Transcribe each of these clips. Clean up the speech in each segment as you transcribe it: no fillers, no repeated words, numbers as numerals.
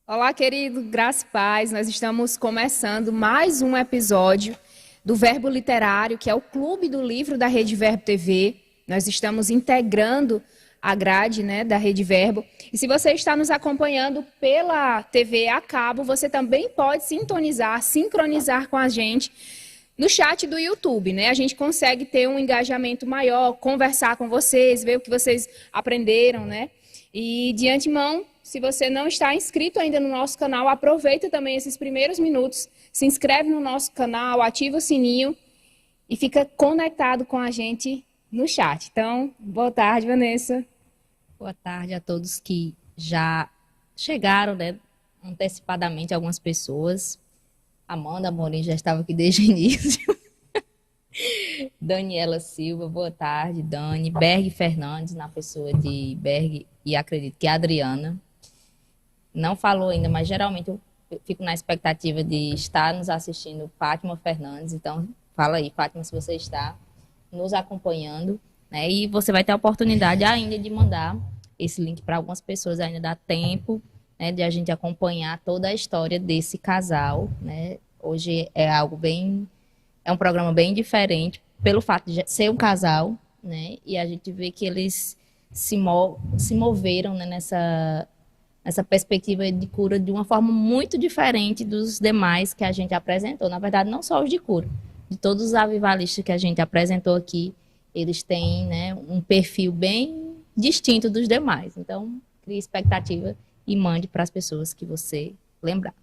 Olá, querido, graça e paz. Nós estamos começando mais um episódio do Verbo Literário, que é o clube do livro da Rede Verbo TV. Nós estamos integrando a grade, da Rede Verbo. E se você está nos acompanhando pela TV a cabo, você também pode sintonizar, sincronizar com a gente no chat do YouTube, né? A gente consegue ter um engajamento maior, conversar com vocês, ver o que vocês aprenderam, né? E de antemão, se você não está inscrito ainda no nosso canal, aproveita também esses primeiros minutos, se inscreve no nosso canal, ativa o sininho e fica conectado com a gente no chat. Então, boa tarde, Vanessa. Boa tarde a todos que já chegaram, né, antecipadamente, algumas pessoas. Amanda Amorim já estava aqui desde o início. Daniela Silva, boa tarde, Dani. Berg Fernandes, na pessoa de Berg, e acredito que a Adriana. Não falou ainda, mas geralmente eu fico na expectativa de estar nos assistindo Fátima Fernandes. Então, fala aí, Fátima, se você está nos acompanhando, né? E você vai ter a oportunidade ainda de mandar esse link para algumas pessoas, ainda dá tempo, né, de a gente acompanhar toda a história desse casal, né? Hoje é algo bem, é um programa bem diferente pelo fato de ser um casal, né? E a gente vê que eles se moveram, né, nessa perspectiva de cura de uma forma muito diferente dos demais que a gente apresentou. Na verdade, não só os de cura, de todos os avivalistas que a gente apresentou aqui, eles têm, né, um perfil bem distinto dos demais. Então, crie expectativa e mande para as pessoas que você lembrar.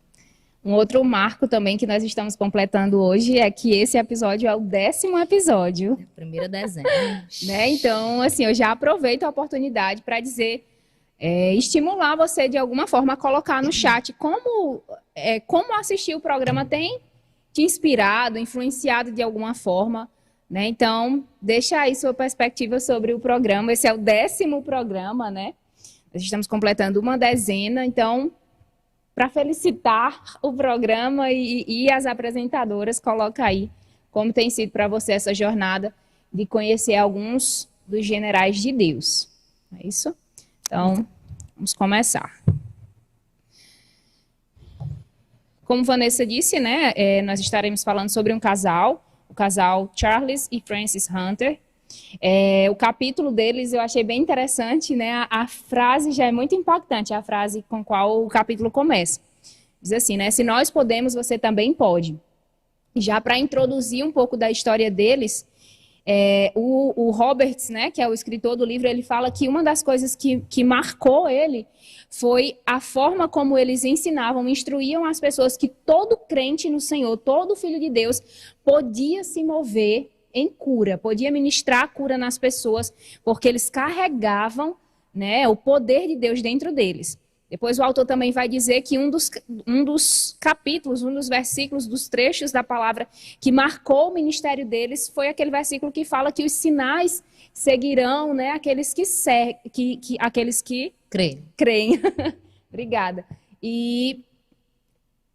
Um outro marco também que nós estamos completando hoje é que esse episódio é o 10º episódio. Primeira dezena. Né? Então, assim, eu já aproveito a oportunidade para dizer, estimular você de alguma forma a colocar no chat como assistir o programa tem te inspirado, influenciado de alguma forma, né? Então, deixa aí sua perspectiva sobre o programa. Esse é o 10º programa, né? Nós estamos completando uma dezena, então, para felicitar o programa e as apresentadoras, coloca aí como tem sido para você essa jornada de conhecer alguns dos generais de Deus. É isso? Então, vamos começar. Como Vanessa disse, né, nós estaremos falando sobre um casal, o casal Charles e Frances Hunter. O capítulo deles eu achei bem interessante, né? A frase já é muito impactante, a frase com qual o capítulo começa. Diz assim, né? Se nós podemos, você também pode. Já para introduzir um pouco da história deles, o Roberts, né, que é o escritor do livro, ele fala que uma das coisas que marcou ele foi a forma como eles ensinavam, instruíam as pessoas que todo crente no Senhor, todo filho de Deus, podia se mover em cura, podia ministrar cura nas pessoas, porque eles carregavam, né, o poder de Deus dentro deles. Depois o autor também vai dizer que um dos capítulos, um dos versículos, dos trechos da palavra que marcou o ministério deles foi aquele versículo que fala que os sinais seguirão, né, aqueles que creem. Obrigada. E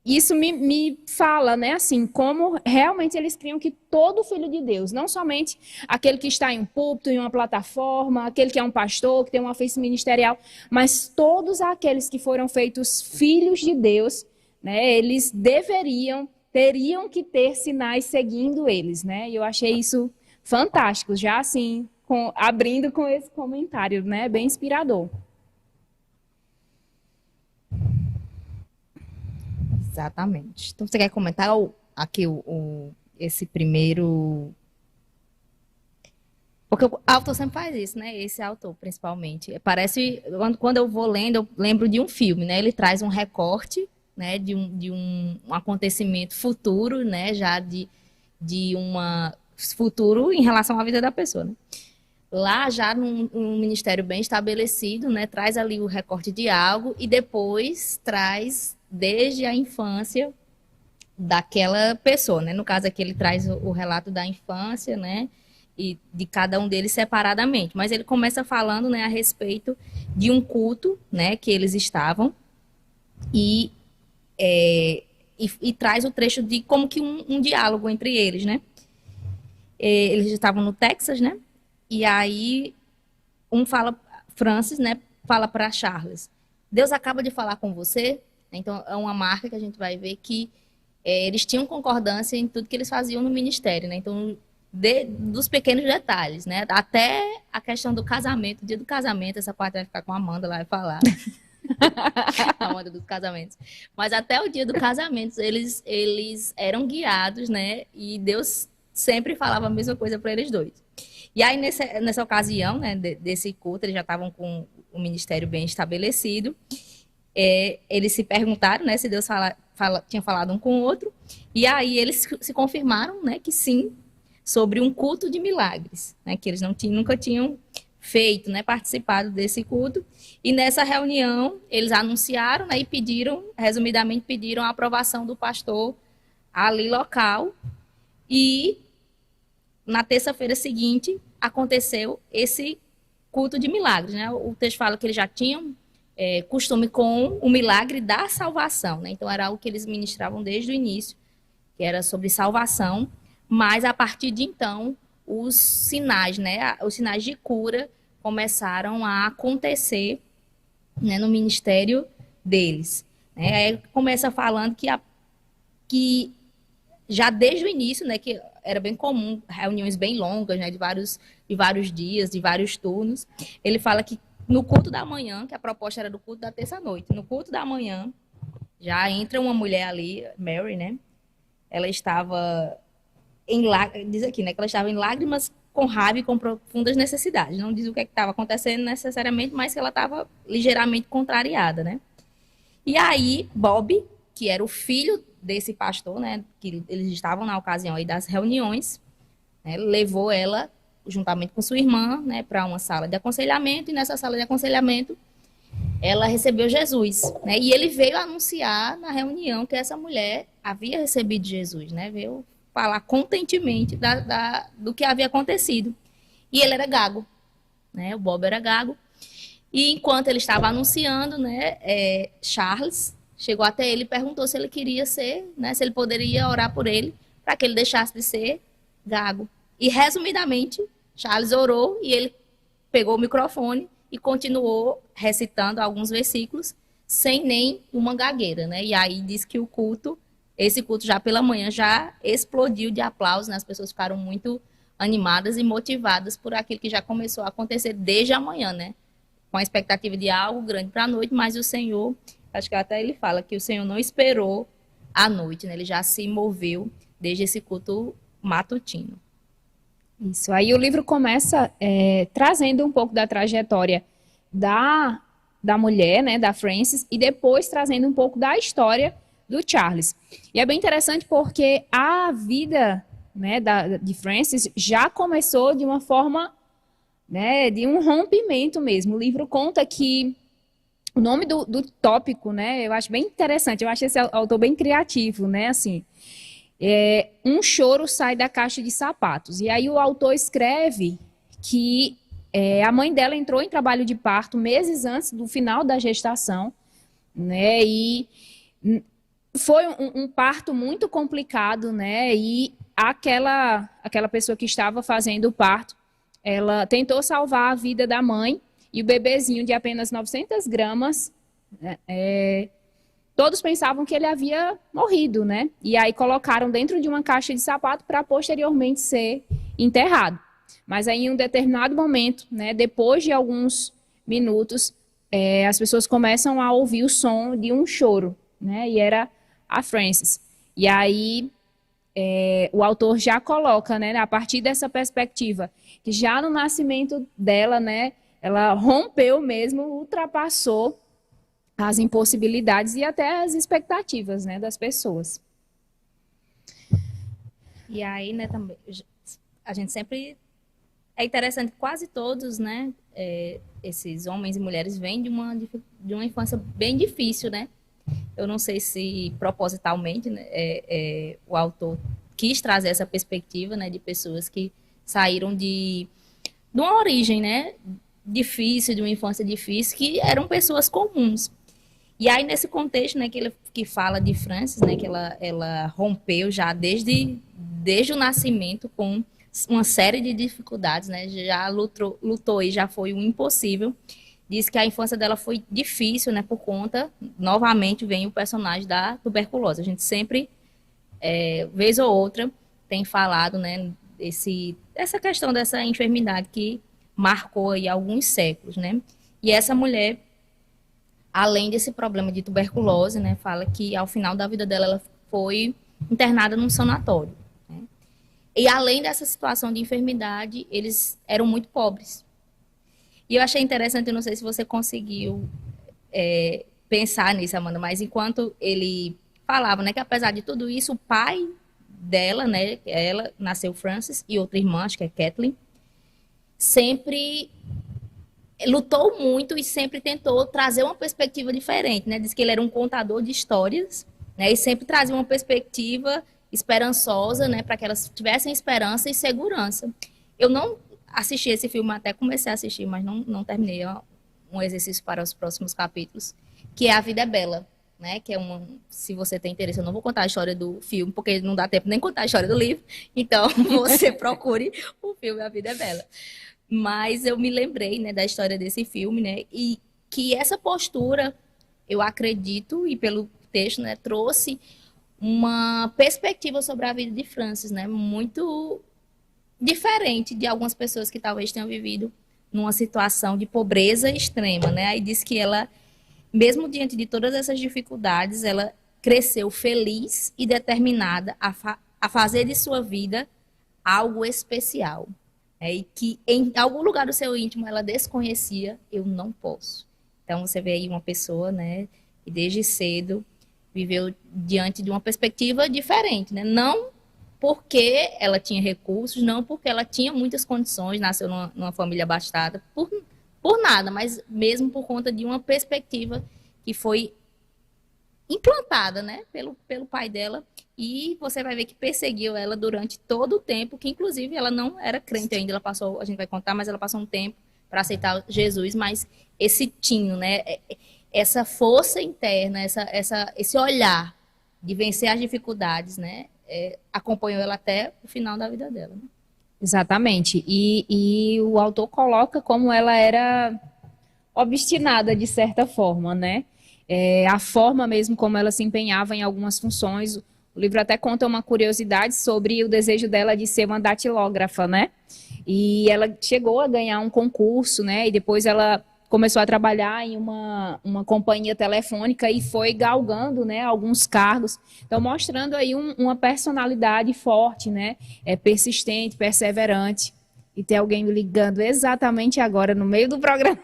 isso me fala, né, assim, como realmente eles criam que todo filho de Deus, não somente aquele que está em um púlpito, em uma plataforma, aquele que é um pastor, que tem uma ofício ministerial, mas todos aqueles que foram feitos filhos de Deus, né, eles teriam que ter sinais seguindo eles, né, e eu achei isso fantástico, já assim, abrindo com esse comentário, né, bem inspirador. Exatamente. Então, você quer comentar aqui esse primeiro... Porque o autor sempre faz isso, né? Esse autor, principalmente. Parece, quando eu vou lendo, eu lembro de um filme, né? Ele traz um recorte, né, de um acontecimento futuro, né? Já de futuro em relação à vida da pessoa, né? Lá, já num ministério bem estabelecido, né? Traz ali o recorte de algo e depois traz desde a infância daquela pessoa, né? No caso aqui ele traz o relato da infância, né? E de cada um deles separadamente. Mas ele começa falando, né, a respeito de um culto, né, que eles estavam e traz o trecho de como que um diálogo entre eles, né? Eles estavam no Texas, né? E aí Francis, né, fala para Charles: Deus acaba de falar com você Então, é uma marca que a gente vai ver que eles tinham concordância em tudo que eles faziam no ministério, né? Então, dos pequenos detalhes, né? Até a questão do casamento, dia do casamento, essa parte vai ficar com a Amanda, ela vai falar. A Amanda dos casamentos. Mas até o dia do casamento, eles eram guiados, né? E Deus sempre falava a mesma coisa para eles dois. E aí, nessa ocasião, né, desse culto, eles já estavam com o ministério bem estabelecido. Eles se perguntaram, né, se Deus tinha falado um com o outro. E aí, eles se confirmaram, né, que sim, sobre um culto de milagres, né, que eles nunca tinham feito, né, participado desse culto. E nessa reunião, eles anunciaram, né, e resumidamente, pediram a aprovação do pastor ali local. E na terça-feira seguinte, aconteceu esse culto de milagres, né? O texto fala que eles já tinham costume com o milagre da salvação, né? Então, era algo que eles ministravam desde o início, que era sobre salvação, mas a partir de então, os sinais, né? Os sinais de cura começaram a acontecer, né, no ministério deles. Né? Aí começa falando que já desde o início, né, que era bem comum, reuniões bem longas, né, de vários dias, de vários turnos. Ele fala que no culto da manhã, que a proposta era do culto da terça-noite, no culto da manhã, já entra uma mulher ali, Mary, né? Ela estava diz aqui, né, que ela estava em lágrimas, com raiva e com profundas necessidades. Não diz o que estava acontecendo necessariamente, mas que ela estava ligeiramente contrariada, né? E aí, Bob, que era o filho desse pastor, né, que eles estavam na ocasião aí das reuniões, né, levou ela, juntamente com sua irmã, né, para uma sala de aconselhamento, e nessa sala de aconselhamento ela recebeu Jesus, né, e ele veio anunciar na reunião que essa mulher havia recebido Jesus, né, veio falar contentemente do que havia acontecido. E ele era gago, né, o Bob era gago, e enquanto ele estava anunciando, né, Charles chegou até ele e perguntou se ele queria ser, né, se ele poderia orar por ele, para que ele deixasse de ser gago. E, resumidamente, Charles orou e ele pegou o microfone e continuou recitando alguns versículos sem nem uma gagueira, né? E aí diz que esse culto já pela manhã já explodiu de aplausos, né? As pessoas ficaram muito animadas e motivadas por aquilo que já começou a acontecer desde a manhã, né? Com a expectativa de algo grande para a noite, mas o Senhor... Acho que até ele fala que o Senhor não esperou a noite, né? Ele já se moveu desde esse culto matutino. Isso. Aí o livro começa trazendo um pouco da trajetória da mulher, né, da Frances, e depois trazendo um pouco da história do Charles. E é bem interessante porque a vida, né, de Frances já começou de uma forma, né, de um rompimento mesmo. O livro conta que o nome do tópico, né, eu acho bem interessante, eu acho esse autor bem criativo, né, assim, um choro sai da caixa de sapatos. E aí o autor escreve que a mãe dela entrou em trabalho de parto meses antes do final da gestação, né, e foi um parto muito complicado, né, e aquela pessoa que estava fazendo o parto, ela tentou salvar a vida da mãe. E o bebezinho de apenas 900 gramas, todos pensavam que ele havia morrido, né? E aí colocaram dentro de uma caixa de sapato para posteriormente ser enterrado. Mas aí em um determinado momento, né, depois de alguns minutos, as pessoas começam a ouvir o som de um choro, né? E era a Frances. E aí o autor já coloca, né, a partir dessa perspectiva, que já no nascimento dela, né, ela rompeu mesmo, ultrapassou as impossibilidades e até as expectativas, né, das pessoas. E aí, né, também, a gente sempre... É interessante que quase todos, né, esses homens e mulheres vêm de uma infância bem difícil, né? Eu não sei se propositalmente, né, o autor quis trazer essa perspectiva, né, de pessoas que saíram de uma origem, né, difícil, de uma infância difícil, que eram pessoas comuns. E aí, nesse contexto, né, que fala de Frances, né, que ela rompeu já desde o nascimento com uma série de dificuldades, né, já lutou e já foi o impossível. diz que a infância dela foi difícil, né, por conta, novamente vem o personagem da tuberculose. A gente sempre, vez ou outra, tem falado, né, essa questão dessa enfermidade que marcou aí alguns séculos, né? E essa mulher, além desse problema de tuberculose, né, fala que ao final da vida dela ela foi internada num sanatório, né? E além dessa situação de enfermidade, eles eram muito pobres. E eu achei interessante, eu não sei se você conseguiu pensar nisso, Amanda, mas enquanto ele falava, né, que apesar de tudo isso, o pai dela, né, ela nasceu Frances e outra irmã, acho que é Kathleen, sempre lutou muito e sempre tentou trazer uma perspectiva diferente, né? Diz que ele era um contador de histórias, né, e sempre trazia uma perspectiva esperançosa, né, para que elas tivessem esperança e segurança. Eu não assisti esse filme, até comecei a assistir, mas não terminei. Um exercício para os próximos capítulos, que é A Vida é Bela, né? Que é se você tem interesse, eu não vou contar a história do filme, porque não dá tempo nem contar a história do livro, então você procure o filme A Vida é Bela. Mas eu me lembrei, né, da história desse filme, né? E que essa postura, eu acredito, e pelo texto, né, trouxe uma perspectiva sobre a vida de Frances, né? Muito diferente de algumas pessoas que talvez tenham vivido numa situação de pobreza extrema, né? Aí diz que ela, mesmo diante de todas essas dificuldades, ela cresceu feliz e determinada a fazer de sua vida algo especial. E que em algum lugar do seu íntimo ela desconhecia, eu não posso. Então você vê aí uma pessoa, né, que desde cedo viveu diante de uma perspectiva diferente, né? Não porque ela tinha recursos, não porque ela tinha muitas condições, nasceu numa família abastada, por nada, mas mesmo por conta de uma perspectiva que foi implantada, né, pelo pai dela, e você vai ver que perseguiu ela durante todo o tempo, que inclusive ela não era crente ainda, ela passou, a gente vai contar, mas ela passou um tempo para aceitar Jesus, mas esse tino, né, essa força interna, esse olhar de vencer as dificuldades, né, acompanhou ela até o final da vida dela, né? Exatamente. E o autor coloca como ela era obstinada, de certa forma, né? A forma mesmo como ela se empenhava em algumas funções. O livro até conta uma curiosidade sobre o desejo dela de ser uma datilógrafa, né? E ela chegou a ganhar um concurso, né? E depois ela começou a trabalhar em uma companhia telefônica e foi galgando, né, alguns cargos. Então, mostrando aí uma personalidade forte, né? Persistente, perseverante. E tem alguém me ligando exatamente agora, no meio do programa.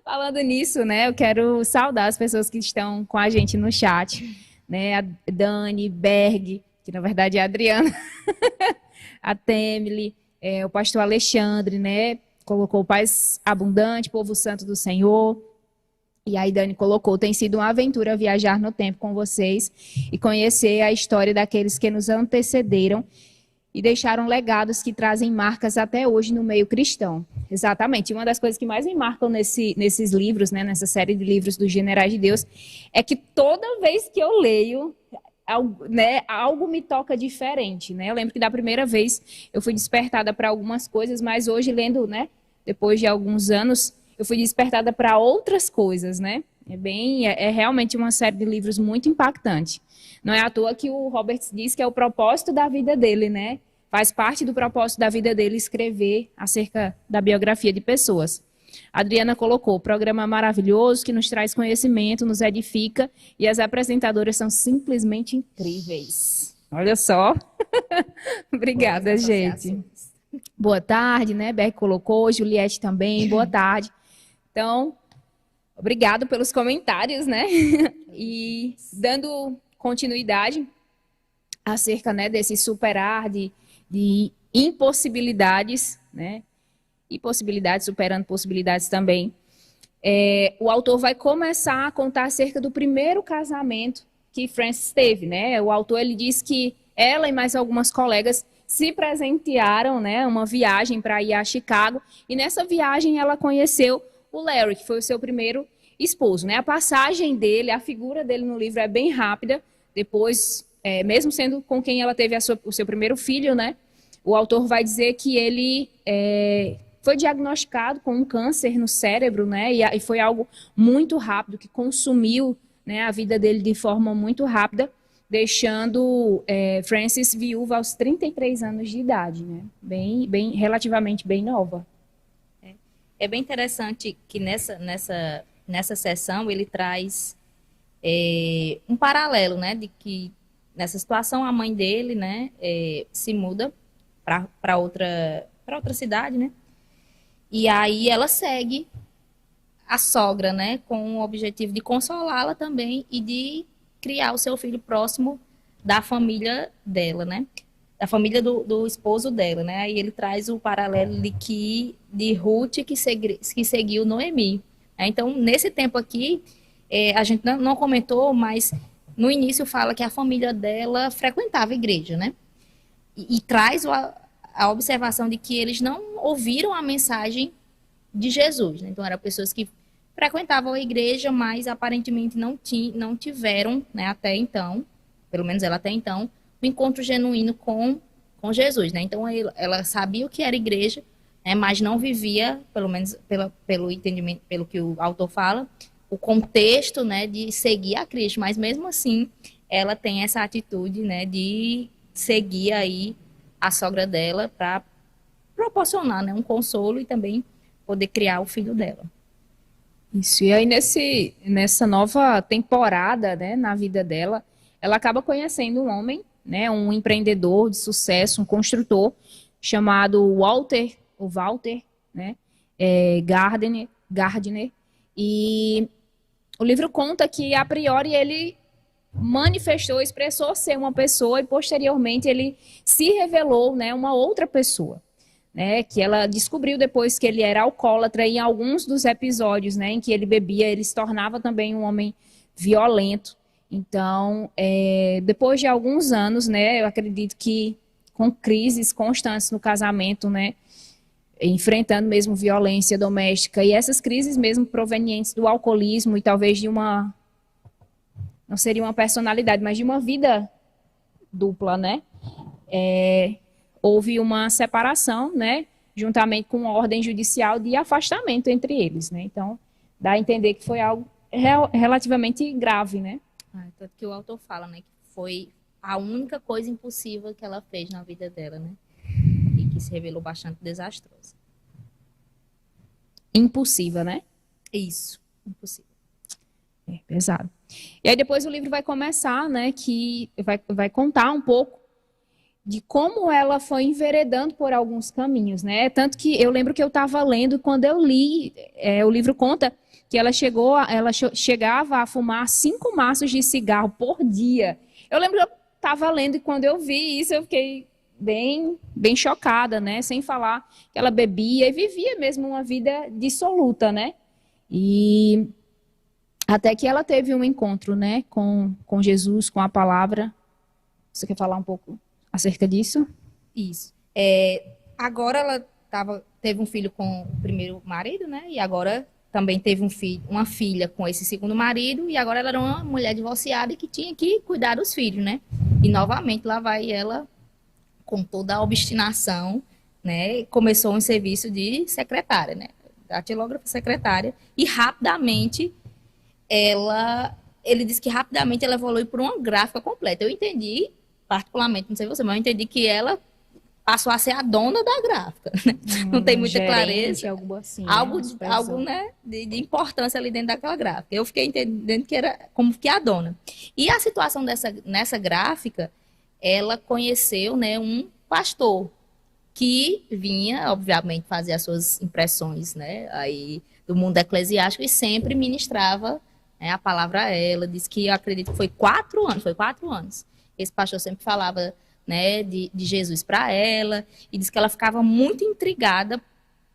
Falando nisso, né, eu quero saudar as pessoas que estão com a gente no chat, né, a Dani, Berg, que na verdade é a Adriana, a Temily, o pastor Alexandre, né, colocou paz abundante, povo santo do Senhor. E aí Dani colocou, tem sido uma aventura viajar no tempo com vocês e conhecer a história daqueles que nos antecederam e deixaram legados que trazem marcas até hoje no meio cristão. Exatamente. Uma das coisas que mais me marcam nesses livros, né, nessa série de livros dos Generais de Deus, é que toda vez que eu leio, algo me toca diferente, né? Eu lembro que da primeira vez eu fui despertada para algumas coisas, mas hoje lendo, né, depois de alguns anos, eu fui despertada para outras coisas, né? É realmente uma série de livros muito impactante. Não é à toa que o Roberts diz que é o propósito da vida dele, né? Faz parte do propósito da vida dele escrever acerca da biografia de pessoas. A Adriana colocou, programa maravilhoso que nos traz conhecimento, nos edifica e as apresentadoras são simplesmente incríveis. Olha só. Obrigada, gente. Boa tarde, né? Berg colocou, Juliette também, boa tarde. Então, obrigado pelos comentários, né? E dando continuidade acerca, né, desse superar de impossibilidades, né? E possibilidades superando possibilidades também. O autor vai começar a contar acerca do primeiro casamento que Frances teve, né? O autor ele diz que ela e mais algumas colegas se presentearam, né, uma viagem para ir a Chicago, e nessa viagem ela conheceu o Larry, que foi o seu primeiro esposo, né? A passagem dele, a figura dele no livro é bem rápida. Depois, mesmo sendo com quem ela teve o seu primeiro filho, né? O autor vai dizer que ele foi diagnosticado com um câncer no cérebro, né? E foi algo muito rápido, que consumiu, né, a vida dele de forma muito rápida, deixando Frances viúva aos 33 anos de idade, né? Relativamente bem nova. É bem interessante que nessa sessão ele traz um paralelo, né, de que nessa situação a mãe dele, né, se muda para outra cidade, né, e aí ela segue a sogra, né, com o objetivo de consolá-la também e de criar o seu filho próximo da família dela, né, da família do esposo dela, né, aí ele traz o paralelo de Ruth que seguiu Noemi. Então, nesse tempo aqui, a gente não comentou, mas no início fala que a família dela frequentava a igreja, né? E traz a observação de que eles não ouviram a mensagem de Jesus, né? Então, eram pessoas que frequentavam a igreja, mas aparentemente não tiveram, né, até então, pelo menos ela até então, um encontro genuíno com Jesus, né? Então, ela sabia o que era igreja, né, mas não vivia, pelo menos pelo entendimento, pelo que o autor fala, o contexto, né, de seguir a Cristo, mas mesmo assim ela tem essa atitude, né, de seguir aí a sogra dela para proporcionar, né, um consolo e também poder criar o filho dela. Isso, e aí nessa nova temporada, né, na vida dela, ela acaba conhecendo um homem, né, um empreendedor de sucesso, um construtor, chamado Walter, né, Gardner, e o livro conta que, a priori, ele manifestou, expressou ser uma pessoa e, posteriormente, ele se revelou, né, uma outra pessoa, né, que ela descobriu depois que ele era alcoólatra, e em alguns dos episódios, né, em que ele bebia, ele se tornava também um homem violento. Então, depois de alguns anos, né, eu acredito que com crises constantes no casamento, né, enfrentando mesmo violência doméstica, e essas crises mesmo provenientes do alcoolismo e talvez de não seria uma personalidade, mas de uma vida dupla, né? Houve uma separação, né, juntamente com a ordem judicial de afastamento entre eles, né? Então, dá a entender que foi algo relativamente grave, né? Tanto que o autor fala, né, que foi a única coisa impossível que ela fez na vida dela, né? E que se revelou bastante desastrosa. Impossível, né? Isso, impossível. Pesado. E aí depois o livro vai começar, né, que vai contar um pouco de como ela foi enveredando por alguns caminhos, né? Tanto que eu lembro que eu estava lendo, quando eu li, o livro conta que ela chegava a fumar 5 maços de cigarro por dia. Eu lembro que eu estava lendo e quando eu vi isso, eu fiquei bem chocada, né? Sem falar que ela bebia e vivia mesmo uma vida dissoluta, né? E até que ela teve um encontro, né, com Jesus, com a palavra. Você quer falar um pouco acerca disso? Isso. Agora ela teve um filho com o primeiro marido, né? E agora também teve uma filha com esse segundo marido, e agora ela era uma mulher divorciada que tinha que cuidar dos filhos, né? E novamente lá vai ela com toda a obstinação, né? Começou um serviço de secretária, né? Datilógrafa secretária, e rapidamente ele disse que rapidamente ela evoluiu por uma gráfica completa. Eu entendi, particularmente, não sei você, mas eu entendi que ela passou a ser a dona da gráfica. Né? Não tem muita gerente, clareza. Algo assim. Algo né, de importância ali dentro daquela gráfica. Eu fiquei entendendo que era como que a dona. E a situação nessa gráfica, ela conheceu, né, um pastor que vinha, obviamente, fazer as suas impressões, né, aí do mundo eclesiástico, e sempre ministrava, né, a palavra a ela. Disse que, eu acredito que foi 4 anos. Esse pastor sempre falava, né, de Jesus para ela, e disse que ela ficava muito intrigada,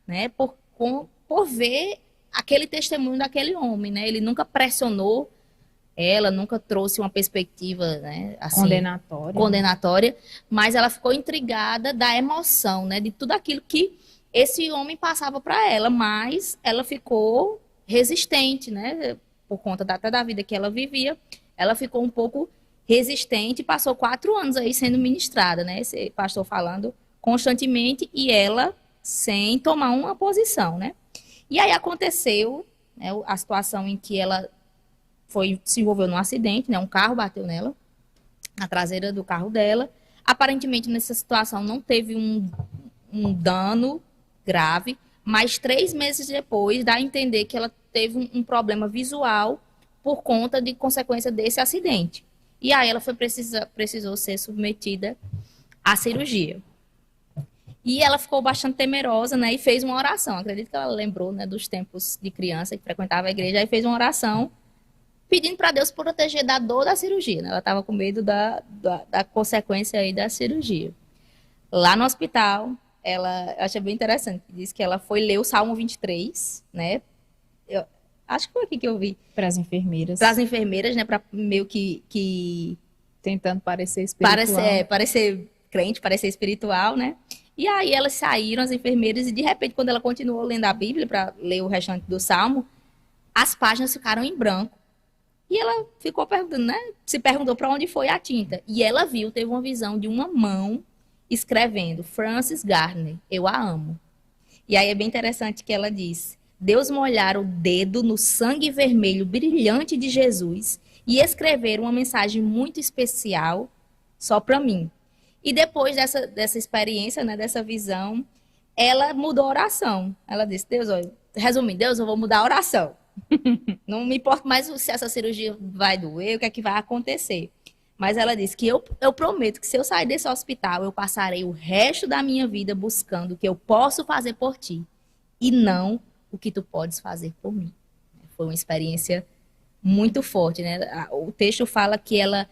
né, por ver aquele testemunho daquele homem, né? Ele nunca pressionou ela, nunca trouxe uma perspectiva, né, assim, condenatória, mas ela ficou intrigada da emoção, né, de tudo aquilo que esse homem passava para ela, mas ela ficou resistente, né, por conta até da vida que ela vivia. Ela ficou um pouco resistente, passou 4 anos aí sendo ministrada, né, esse pastor falando constantemente, e ela sem tomar uma posição, né? E aí aconteceu, né, a situação em que ela se envolveu num acidente, né? Um carro bateu nela, na traseira do carro dela. Aparentemente, nessa situação, não teve um dano grave, mas 3 meses depois dá a entender que ela teve um problema visual por conta de consequência desse acidente. E aí ela precisou ser submetida à cirurgia. E ela ficou bastante temerosa, né? E fez uma oração. Acredito que ela lembrou, né, dos tempos de criança que frequentava a igreja. Aí fez uma oração pedindo para Deus proteger da dor da cirurgia, né? Ela estava com medo da consequência aí da cirurgia. Lá no hospital, eu achei bem interessante. Diz que ela foi ler o Salmo 23, né? Eu acho que foi aqui que eu vi. Para as enfermeiras. Para as enfermeiras, né? Para meio que tentando parecer espiritual. Parecer crente, parecer espiritual, né? E aí elas saíram, as enfermeiras, e de repente, quando ela continuou lendo a Bíblia, para ler o restante do Salmo, as páginas ficaram em branco. E ela ficou perguntando, né? Se perguntou para onde foi a tinta. E ela teve uma visão de uma mão escrevendo: Frances Gardner, eu a amo. E aí é bem interessante que ela diz: Deus molhar o dedo no sangue vermelho brilhante de Jesus e escrever uma mensagem muito especial só para mim. E depois dessa experiência, né, dessa visão, ela mudou a oração. Ela disse: Deus, olha, resumindo, Deus, eu vou mudar a oração. Não me importa mais se essa cirurgia vai doer, o que é que vai acontecer. Mas ela disse que eu prometo que se eu sair desse hospital, eu passarei o resto da minha vida buscando o que eu posso fazer por ti e não o que tu podes fazer por mim. Foi uma experiência muito forte, né? O texto fala que ela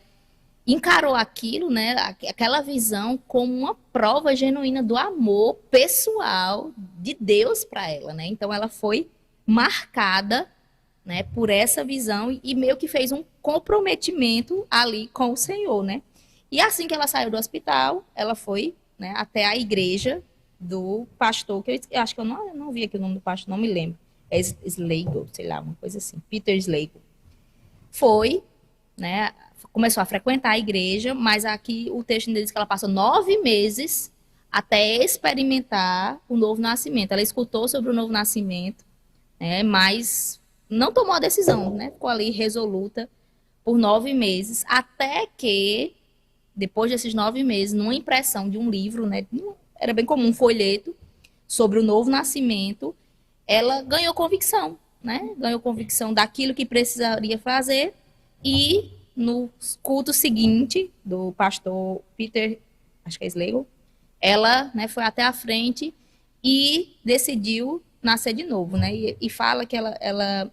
encarou aquilo, né, aquela visão, como uma prova genuína do amor pessoal de Deus para ela, né? Então ela foi marcada, né, por essa visão e meio que fez um comprometimento ali com o Senhor, né? E assim que ela saiu do hospital, ela foi, né, até a igreja do pastor, que eu acho que eu não vi aqui o nome do pastor, não me lembro. É Slagle, sei lá, uma coisa assim, Peter Slagle. Foi, né, começou a frequentar a igreja, mas aqui o texto diz que ela passou 9 meses até experimentar o novo nascimento. Ela escutou sobre o novo nascimento, né, mas não tomou a decisão, né? Ficou ali resoluta por 9 meses, até que, depois desses 9 meses, numa impressão de um livro, né, era bem comum, um folheto sobre o novo nascimento, ela ganhou convicção, né? Ganhou convicção daquilo que precisaria fazer e no culto seguinte do pastor Peter, acho que é Slagle, ela, né, foi até a frente e decidiu nascer de novo, né? E fala que ela,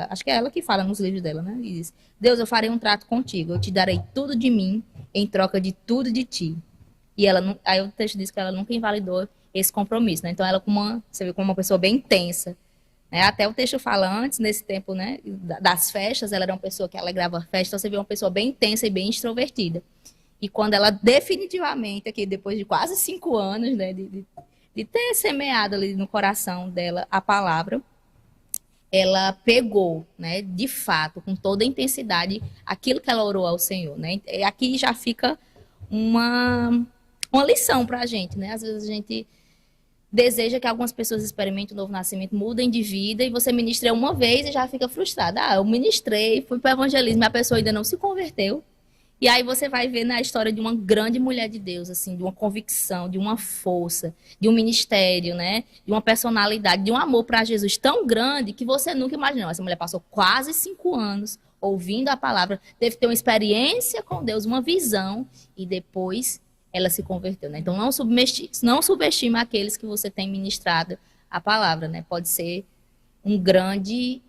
acho que é ela que fala nos livros dela, né? E diz: Deus, eu farei um trato contigo, eu te darei tudo de mim em troca de tudo de ti. E ela, aí o texto diz que ela nunca invalidou esse compromisso, né? Então ela, você vê, como uma pessoa bem intensa, né? Até o texto fala antes, nesse tempo, né, das festas, ela era uma pessoa que alegrava festa, então você vê uma pessoa bem intensa e bem extrovertida. E quando ela definitivamente, aqui depois de quase 5 anos, né, de ter semeado ali no coração dela a palavra, ela pegou, né, de fato, com toda a intensidade, aquilo que ela orou ao Senhor, né? E aqui já fica uma lição para a gente, né? Às vezes a gente deseja que algumas pessoas experimentem o novo nascimento, mudem de vida, e você ministra uma vez e já fica frustrada. Eu ministrei, fui para o evangelismo, e a pessoa ainda não se converteu. E aí você vai ver na história de uma grande mulher de Deus, assim, de uma convicção, de uma força, de um ministério, né? De uma personalidade, de um amor para Jesus tão grande que você nunca imaginou. Essa mulher passou quase 5 anos ouvindo a palavra, teve que ter uma experiência com Deus, uma visão, e depois ela se converteu, né? Então não subestima aqueles que você tem ministrado a palavra, né? Pode ser um grande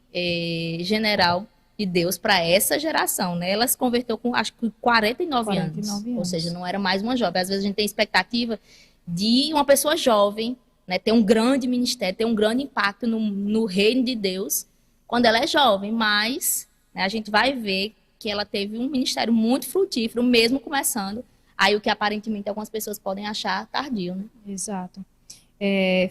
general de Deus para essa geração, né? Ela se converteu com, acho que 49 anos. Ou seja, não era mais uma jovem. Às vezes a gente tem expectativa de uma pessoa jovem, né, ter um grande ministério, ter um grande impacto no reino de Deus quando ela é jovem, mas, né, a gente vai ver que ela teve um ministério muito frutífero, mesmo começando aí o que aparentemente algumas pessoas podem achar tardio, né? Exato.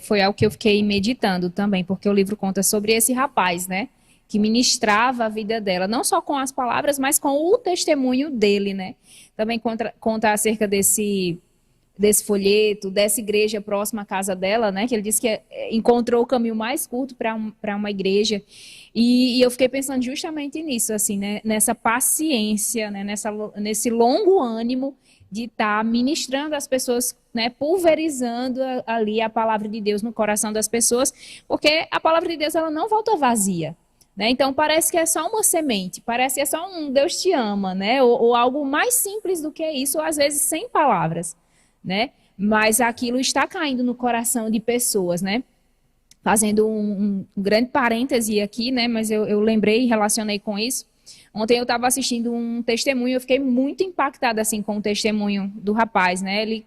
Foi algo que eu fiquei meditando também, porque o livro conta sobre esse rapaz, né, que ministrava a vida dela, não só com as palavras, mas com o testemunho dele, né? Também conta acerca desse desse folheto, dessa igreja próxima à casa dela, né? Que ele disse que encontrou o caminho mais curto para uma igreja. E eu fiquei pensando justamente nisso, assim, né? Nessa paciência, né? Nesse longo ânimo de estar ministrando às pessoas, né? Pulverizando ali a palavra de Deus no coração das pessoas, porque a palavra de Deus ela não volta vazia. Né? Então parece que é só uma semente, parece que é só um Deus te ama, né? Ou algo mais simples do que isso, ou às vezes sem palavras, né? Mas aquilo está caindo no coração de pessoas, né? Fazendo um grande parêntese aqui, né? Mas eu lembrei e relacionei com isso. Ontem eu estava assistindo um testemunho, eu fiquei muito impactada assim com o testemunho do rapaz, né? Ele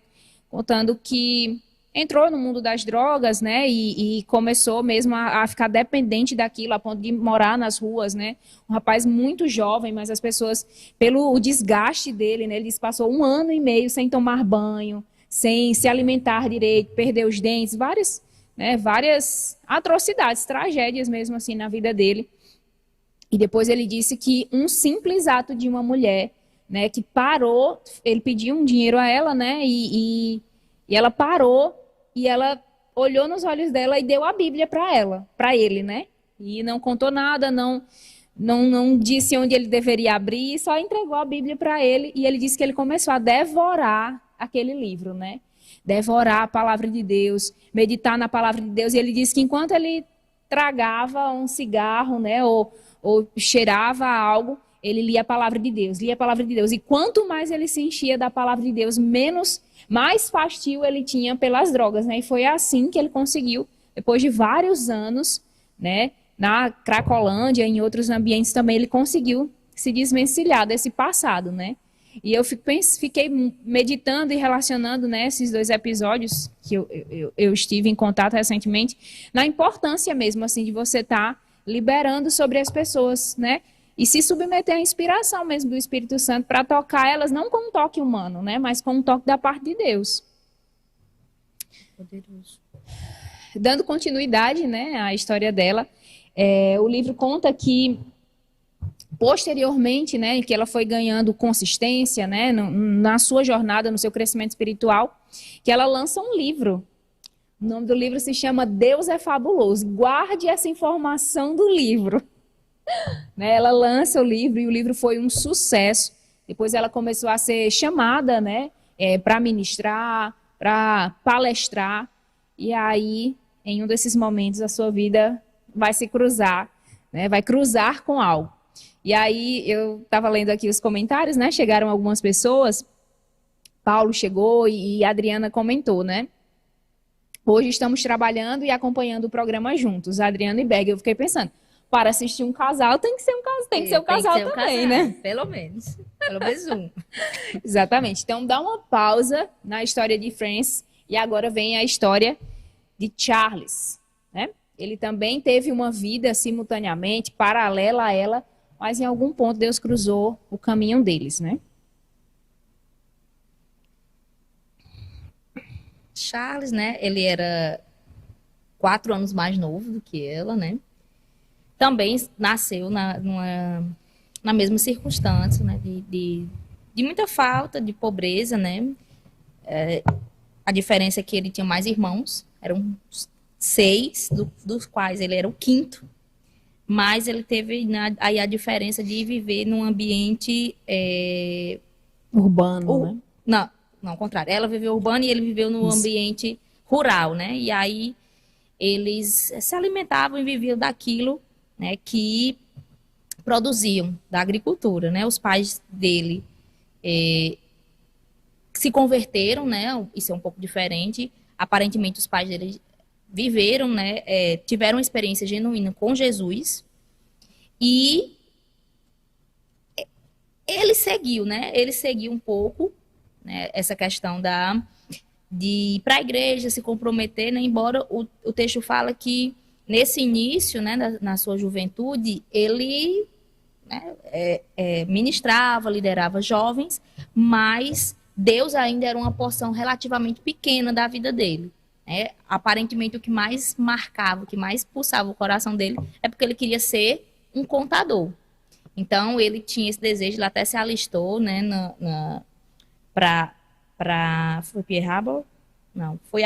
contando que entrou no mundo das drogas, né, e começou mesmo a ficar dependente daquilo, a ponto de morar nas ruas, né, um rapaz muito jovem, mas as pessoas, pelo o desgaste dele, né, ele disse que passou 1 ano e meio sem tomar banho, sem se alimentar direito, perdeu os dentes, várias atrocidades, tragédias mesmo assim na vida dele. E depois ele disse que um simples ato de uma mulher, né, que parou, ele pediu um dinheiro a ela, né, e ela parou e ela olhou nos olhos dela e deu a Bíblia para ele, né? E não contou nada, não disse onde ele deveria abrir, só entregou a Bíblia para ele e ele disse que ele começou a devorar aquele livro, né? Devorar a palavra de Deus, meditar na palavra de Deus. E ele disse que enquanto ele tragava um cigarro, né, ou cheirava algo, ele lia a palavra de Deus, lia a palavra de Deus. E quanto mais ele se enchia da palavra de Deus, mais fastio ele tinha pelas drogas, né? E foi assim que ele conseguiu, depois de vários anos, né, na Cracolândia, em outros ambientes também, ele conseguiu se desvencilhar desse passado, né? E eu fiquei meditando e relacionando, né, esses dois episódios que eu estive em contato recentemente, na importância mesmo, assim, de você estar liberando sobre as pessoas, né? E se submeter à inspiração mesmo do Espírito Santo para tocar elas, não com um toque humano, né? Mas com um toque da parte de Deus. Poderoso. Dando continuidade, né, à história dela, o livro conta que posteriormente, né, que ela foi ganhando consistência, né, na sua jornada, no seu crescimento espiritual, que ela lança um livro. O nome do livro se chama Deus é Fabuloso. Guarde essa informação do livro. Né, ela lança o livro e o livro foi um sucesso. Depois ela começou a ser chamada, né, para ministrar, para palestrar. E aí, em um desses momentos, a sua vida vai se cruzar, né, vai cruzar com algo. E aí, eu estava lendo aqui os comentários, né, chegaram algumas pessoas, Paulo chegou e a Adriana comentou, né, hoje estamos trabalhando e acompanhando o programa juntos, Adriana e Berg. Eu fiquei pensando, para assistir um casal, tem que ser um casal, tem que ser um casal também, né? Pelo menos um. Exatamente. Então, dá uma pausa na história de Frances e agora vem a história de Charles, né? Ele também teve uma vida simultaneamente, paralela a ela, mas em algum ponto Deus cruzou o caminho deles, né? Charles, né? Ele era 4 anos mais novo do que ela, né? Também nasceu na mesma circunstância, né? De muita falta, de pobreza, né? A diferença é que ele tinha mais irmãos, eram 6, dos quais ele era o quinto, mas ele teve aí a diferença de viver num ambiente urbano, né? Não, ao contrário. Ela viveu urbano e ele viveu no ambiente rural, né? E aí eles se alimentavam e viviam daquilo, né, que produziam da agricultura, né? Os pais dele se converteram, né? Isso é um pouco diferente. Aparentemente os pais dele viveram, né? Tiveram uma experiência genuína com Jesus e ele seguiu, né? Ele seguiu um pouco, né, essa questão de ir para a igreja, se comprometer, né? Embora o texto fala que nesse início, né, na sua juventude, ele, né, ministrava, liderava jovens, mas Deus ainda era uma porção relativamente pequena da vida dele. Né? Aparentemente, o que mais marcava, o que mais pulsava o coração dele é porque ele queria ser um contador. Então, ele tinha esse desejo, ele até se alistou, né, para Foi Pearl Harbor? Não, foi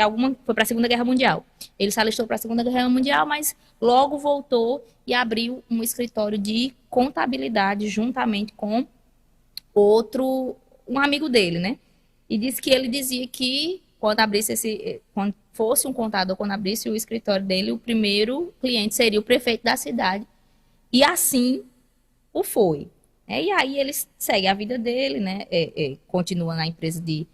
para a Segunda Guerra Mundial. Ele se alistou para a Segunda Guerra Mundial, mas logo voltou e abriu um escritório de contabilidade juntamente com um amigo dele, né? E disse que ele dizia que quando fosse um contador, quando abrisse o escritório dele, o primeiro cliente seria o prefeito da cidade. E assim o foi. E aí ele segue a vida dele, né? Continua na empresa de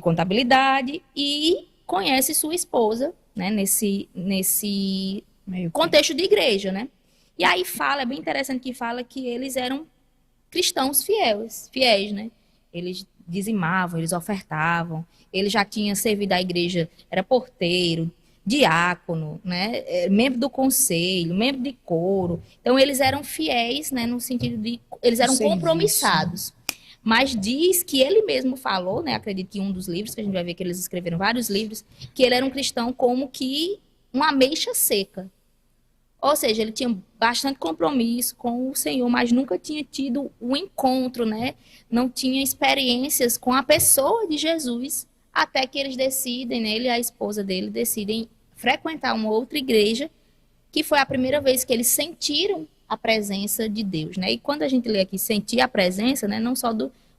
contabilidade e conhece sua esposa, né? Nesse contexto de igreja, né? E aí é bem interessante que fala que eles eram cristãos fiéis, né? Eles dizimavam, eles ofertavam, ele já tinha servido à igreja, era porteiro, diácono, né? Membro do conselho, membro de coro. Então eles eram fiéis, né? No sentido de eles eram compromissados. Mas diz que ele mesmo falou, né? Acredito que em um dos livros, que a gente vai ver que eles escreveram vários livros, que ele era um cristão como que uma ameixa seca. Ou seja, ele tinha bastante compromisso com o Senhor, mas nunca tinha tido um encontro, né? Não tinha experiências com a pessoa de Jesus, até que eles decidem, né? Ele e a esposa dele decidem frequentar uma outra igreja, que foi a primeira vez que eles sentiram a presença de Deus, né? E quando a gente lê aqui sentir a presença, né? Não só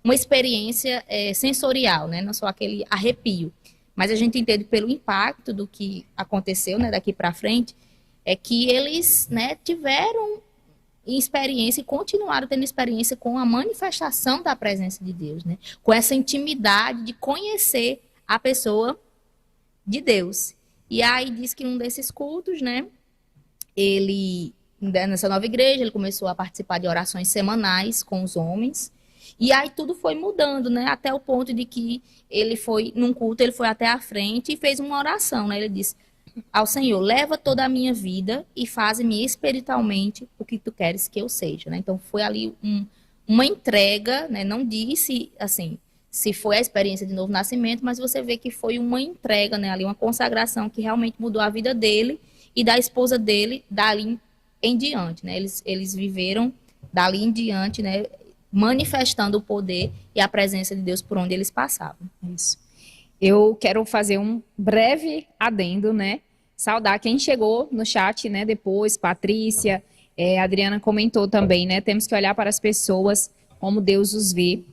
uma experiência sensorial, né? Não só aquele arrepio, mas a gente entende pelo impacto do que aconteceu, né? Daqui para frente, é que eles, né, tiveram experiência e continuaram tendo experiência com a manifestação da presença de Deus, né? Com essa intimidade de conhecer a pessoa de Deus. E aí diz que num desses cultos, né, nessa nova igreja, ele começou a participar de orações semanais com os homens. E aí tudo foi mudando, né? Até o ponto de que num culto, ele foi até a frente e fez uma oração, né? Ele disse ao Senhor: leva toda a minha vida e faze-me espiritualmente o que tu queres que eu seja, né? Então foi ali uma entrega, né? Não disse assim se foi a experiência de novo nascimento, mas você vê que foi uma entrega, né? Ali uma consagração que realmente mudou a vida dele e da esposa dele dali em diante, né? Eles viveram dali em diante, né? Manifestando o poder e a presença de Deus por onde eles passavam. Isso. Eu quero fazer um breve adendo, né? Saudar quem chegou no chat, né? Depois, Patrícia, a Adriana comentou também, né? Temos que olhar para as pessoas como Deus os vê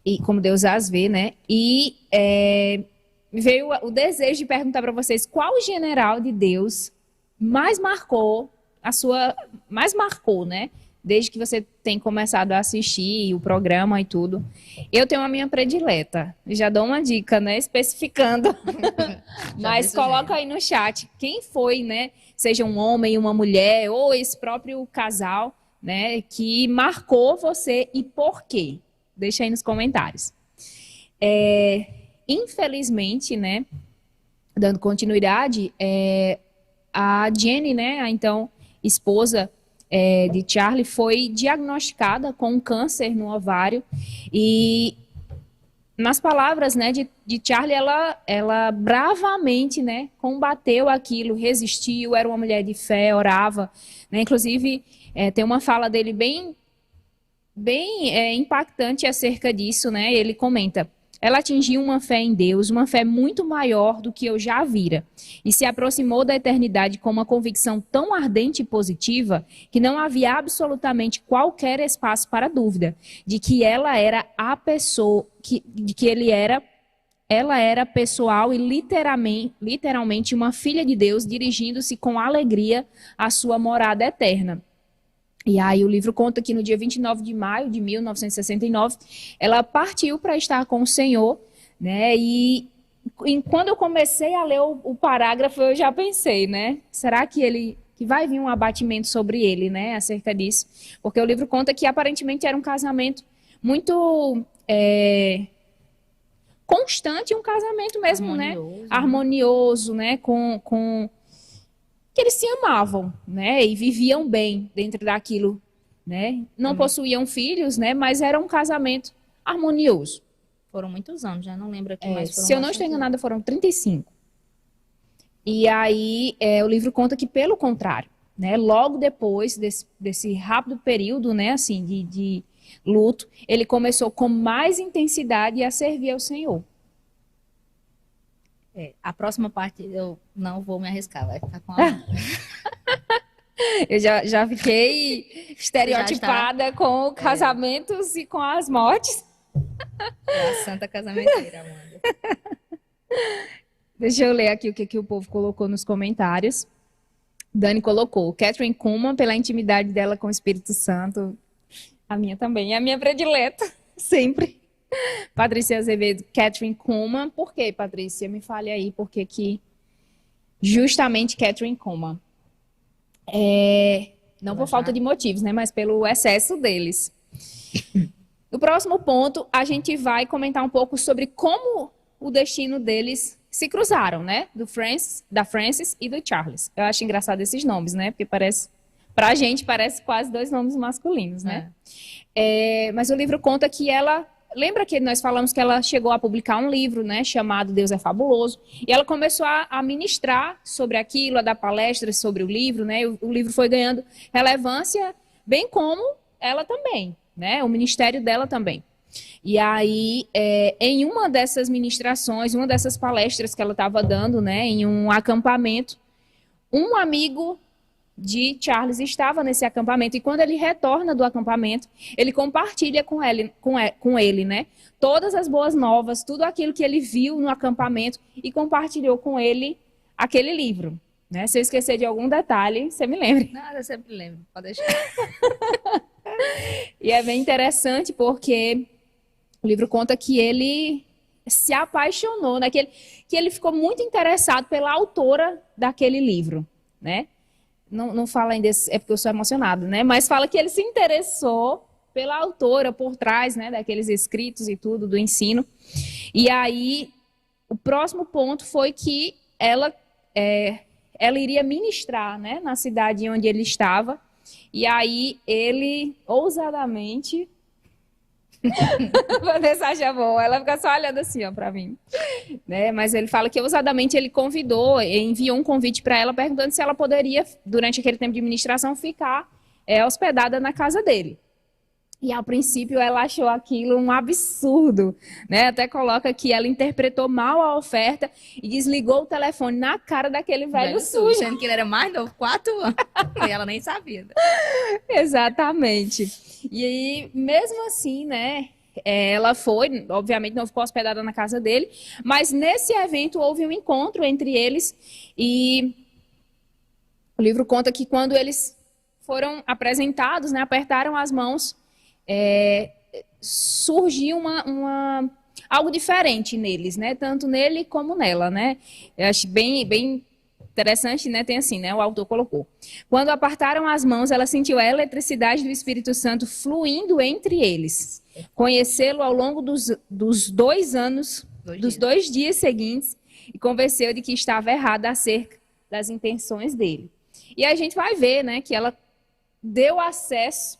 e como Deus as vê, né? E veio o desejo de perguntar para vocês qual general de Deus mais marcou né? Desde que você tem começado a assistir o programa e tudo. Eu tenho a minha predileta. Já dou uma dica, né? Especificando. Mas coloca aí no chat quem foi, né? Seja um homem, uma mulher, ou esse próprio casal, né? Que marcou você e por quê? Deixa aí nos comentários. Infelizmente, né? Dando continuidade, a Jenny, né? A então esposa de Charlie, foi diagnosticada com um câncer no ovário e, nas palavras, né, de Charlie, ela bravamente, né, combateu aquilo, resistiu, era uma mulher de fé, orava, né, inclusive tem uma fala dele bem impactante acerca disso, né, ele comenta: ela atingiu uma fé em Deus, uma fé muito maior do que eu já vira, e se aproximou da eternidade com uma convicção tão ardente e positiva que não havia absolutamente qualquer espaço para dúvida de que ela era a pessoa, ela era pessoal e literalmente uma filha de Deus, dirigindo-se com alegria à sua morada eterna. E aí o livro conta que no dia 29 de maio de 1969, ela partiu para estar com o Senhor, né? E quando eu comecei a ler o parágrafo, eu já pensei, né? Será que vai vir um abatimento sobre ele, né? Acerca disso. Porque o livro conta que aparentemente era um casamento muito constante, um casamento mesmo, harmonioso, né? Harmonioso, né? Que eles se amavam, né, e viviam bem dentro daquilo, né, não possuíam filhos, né, mas era um casamento harmonioso. Foram muitos anos, já não lembro aqui, mas foram se eu não estou enganada, foram 35. E aí o livro conta que, pelo contrário, né, logo depois desse rápido período, né, assim, de luto, ele começou com mais intensidade a servir ao Senhor. A próxima parte eu não vou me arriscar, vai ficar com a... Eu já fiquei estereotipada com casamentos e com as mortes. É a santa casamenteira, Amanda. Deixa eu ler aqui o que o povo colocou nos comentários. Dani colocou, Catherine Kuhlman, pela intimidade dela com o Espírito Santo. A minha também, é a minha predileta, sempre. Patrícia Azevedo, Catherine Kuhlman. Por quê, Patrícia? Me fale aí, por que justamente Catherine Kuhlman? Não por falta de motivos, né? Mas pelo excesso deles. No próximo ponto, a gente vai comentar um pouco sobre como o destino deles se cruzaram, né? Da Frances e do Charles. Eu acho engraçado esses nomes, né? Porque pra gente parece quase dois nomes masculinos, né? Mas o livro conta que ela... Lembra que nós falamos que ela chegou a publicar um livro, né, chamado Deus é Fabuloso, e ela começou a ministrar sobre aquilo, a dar palestras sobre o livro, né, o livro foi ganhando relevância, bem como ela também, né, o ministério dela também. E aí, em uma dessas ministrações, uma dessas palestras que ela estava dando, né, em um acampamento, um amigo de Charles estava nesse acampamento, e quando ele retorna do acampamento, ele compartilha com ele, né, todas as boas novas, tudo aquilo que ele viu no acampamento, e compartilhou com ele aquele livro, né? Se eu esquecer de algum detalhe, você me lembre. Nada, eu sempre lembro, pode deixar. E é bem interessante porque o livro conta que ele se apaixonou, né, que ele ficou muito interessado pela autora daquele livro, né? Não fala ainda, é porque eu sou emocionada, né? Mas fala que ele se interessou pela autora por trás, né, daqueles escritos e tudo, do ensino. E aí, o próximo ponto foi que ela iria ministrar, né, na cidade onde ele estava. E aí, ele, ousadamente... Vanessa acha bom, ela fica só olhando assim, ó, pra mim, né? Mas ele fala que ousadamente ele enviou um convite para ela perguntando se ela poderia, durante aquele tempo de ministração, ficar hospedada na casa dele. E ao princípio ela achou aquilo um absurdo, né? Até coloca que ela interpretou mal a oferta e desligou o telefone na cara daquele velho sujo. Achando que ele era mais novo, 4 anos, e ela nem sabia. Exatamente. E aí, mesmo assim, né, ela foi, obviamente não ficou hospedada na casa dele, mas nesse evento houve um encontro entre eles e o livro conta que quando eles foram apresentados, né, apertaram as mãos, surgiu algo diferente neles, né, tanto nele como nela, né. Eu acho bem interessante, né? Tem assim, né? O autor colocou. Quando apartaram as mãos, ela sentiu a eletricidade do Espírito Santo fluindo entre eles. Conhecê-lo ao longo dos 2 anos, dos 2 dias seguintes, e convenceu de que estava errada acerca das intenções dele. E a gente vai ver, né? Que ela deu acesso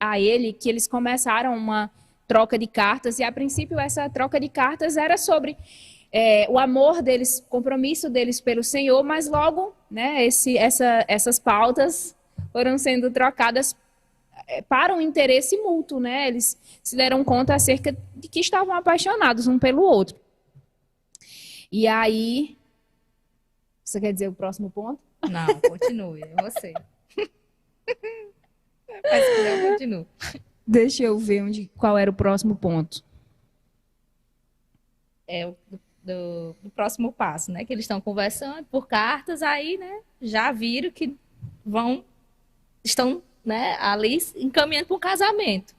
a ele, que eles começaram uma troca de cartas, e a princípio essa troca de cartas era sobre... o amor deles, o compromisso deles pelo Senhor, mas logo, né, essas pautas foram sendo trocadas para um interesse mútuo, né? Eles se deram conta acerca de que estavam apaixonados um pelo outro. E aí, você quer dizer o próximo ponto? Não, continue, é você. Mas se quiser, eu continuo. Deixa eu ver qual era o próximo ponto. Do próximo passo, né? Que eles estão conversando por cartas, aí, né? Já viram que estão, né, ali encaminhando para um casamento.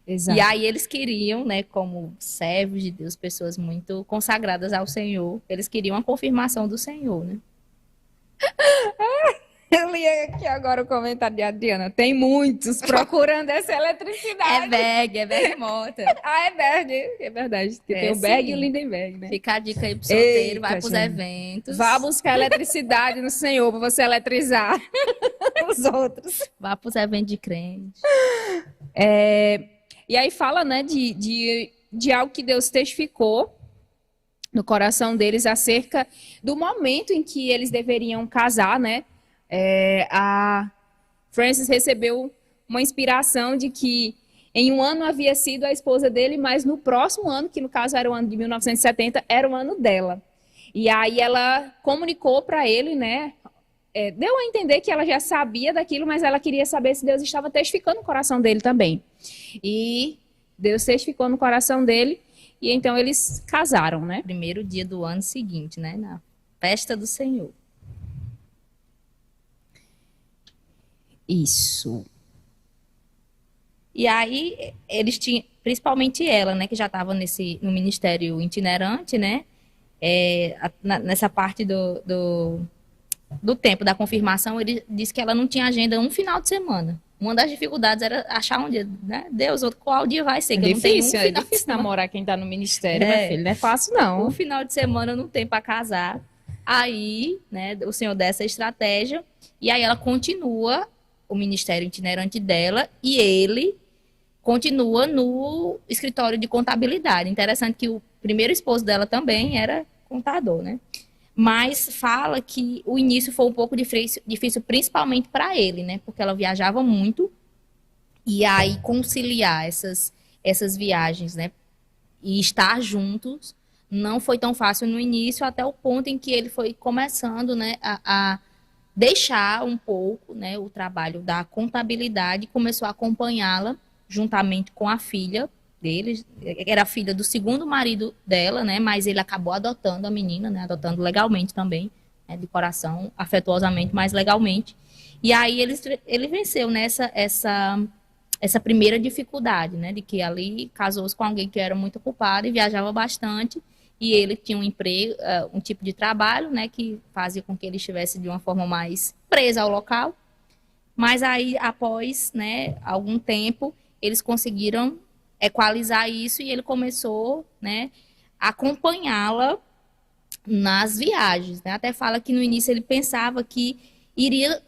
Exato. E aí eles queriam, né, como servos de Deus, pessoas muito consagradas ao Senhor, eles queriam a confirmação do Senhor, né? Eu li aqui agora o comentário de Adriana. Tem muitos procurando essa eletricidade. É Berg Mota. É Berg, é verdade. Porque tem o Berg e o Lindenberg, né? Fica a dica aí pro solteiro, Eita, vai pros eventos. Vá buscar eletricidade no Senhor para você eletrizar os outros. Vá pros eventos de crente. E aí fala, né, de algo que Deus testificou no coração deles acerca do momento em que eles deveriam casar, né? A Frances recebeu uma inspiração de que em um ano havia sido a esposa dele, mas no próximo ano, que no caso era o ano de 1970, era o ano dela. E aí ela comunicou para ele, né? Deu a entender que ela já sabia daquilo, mas ela queria saber se Deus estava testificando o coração dele também. E Deus testificou no coração dele, e então eles casaram, né? Primeiro dia do ano seguinte, né? Na festa do Senhor. Isso. E aí eles tinham, principalmente ela, né, que já estava no ministério itinerante, né, nessa parte do tempo da confirmação, ele disse que ela não tinha agenda um final de semana. Uma das dificuldades era achar um dia, né, Deus, qual dia vai ser, que eu não tenho um final É difícil namorar quem está no ministério, meu filho, não é fácil não. Um final de semana não tem para casar. Aí, né, o Senhor dessa estratégia, e aí ela continua o ministério itinerante dela, e ele continua no escritório de contabilidade. Interessante que o primeiro esposo dela também era contador, né? Mas fala que o início foi um pouco difícil principalmente para ele, né? Porque ela viajava muito e aí conciliar essas viagens, né? E estar juntos não foi tão fácil no início, até o ponto em que ele foi começando, né, a deixar um pouco, né, o trabalho da contabilidade e começou a acompanhá-la juntamente com a filha dele, era a filha do segundo marido dela, né, mas ele acabou adotando a menina, né, adotando legalmente também, né, de coração, afetuosamente, mas legalmente. E aí ele venceu nessa essa primeira dificuldade, né, de que ali casou-se com alguém que era muito ocupado e viajava bastante, e ele tinha um emprego, um tipo de trabalho, né, que fazia com que ele estivesse de uma forma mais presa ao local. Mas aí, após, né, algum tempo, eles conseguiram equalizar isso e ele começou, né, a acompanhá-la nas viagens, né? Até fala que no início ele pensava que iria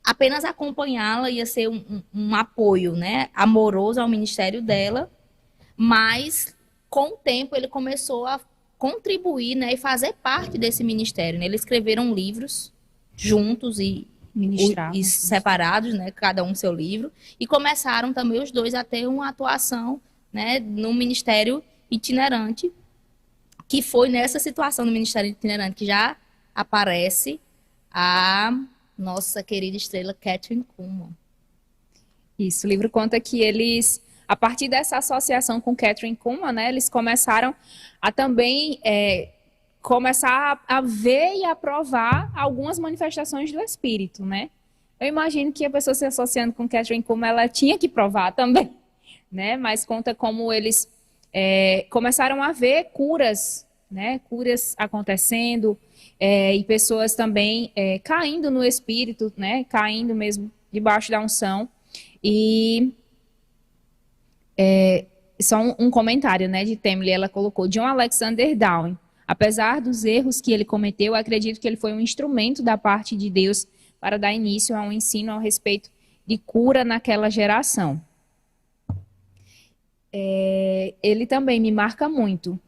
apenas acompanhá-la, ia ser um apoio, né, amoroso ao ministério dela, mas com o tempo ele começou a contribuir, né, e fazer parte desse ministério, né? Eles escreveram livros juntos e separados, né, cada um seu livro, e começaram também os dois a ter uma atuação, né, no ministério itinerante, que foi nessa situação do ministério itinerante que já aparece a nossa querida estrela Kathryn Kuhlman. Isso, o livro conta que eles, a partir dessa associação com Kathryn Kuhlman, né, eles começaram a também começar a ver e aprovar algumas manifestações do Espírito, né? Eu imagino que a pessoa se associando com Kathryn Kuhlman, ela tinha que provar também, né? Mas conta como eles começaram a ver curas, né? Curas acontecendo e pessoas também caindo no Espírito, né? Caindo mesmo debaixo da unção. E só um comentário, né, de Temle, ela colocou: John Alexander Dowie, apesar dos erros que ele cometeu, acredito que ele foi um instrumento da parte de Deus para dar início a um ensino a respeito de cura naquela geração. Ele também me marca muito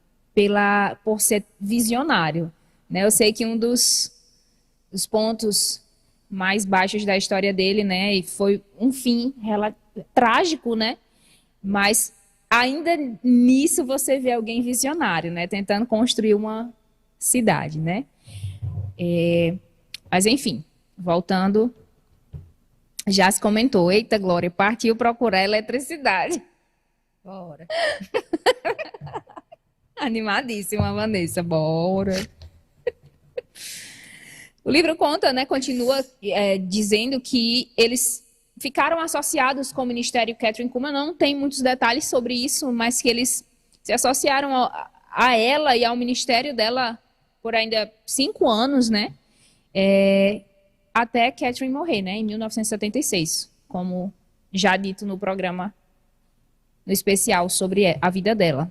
por ser visionário, né? Eu sei que um dos pontos mais baixos da história dele, né, e foi um fim trágico, né? Mas ainda nisso você vê alguém visionário, né? Tentando construir uma cidade, né? Mas enfim, voltando, já se comentou, eita Glória, partiu procurar eletricidade. Bora. Animadíssima, Vanessa, bora. O livro conta, né, continua dizendo que eles ficaram associados com o Ministério Kathryn Kuhlman, não tem muitos detalhes sobre isso, mas que eles se associaram a ela e ao ministério dela por ainda 5 anos, né? Até Kathryn morrer, né? Em 1976, como já dito no programa, no especial sobre a vida dela.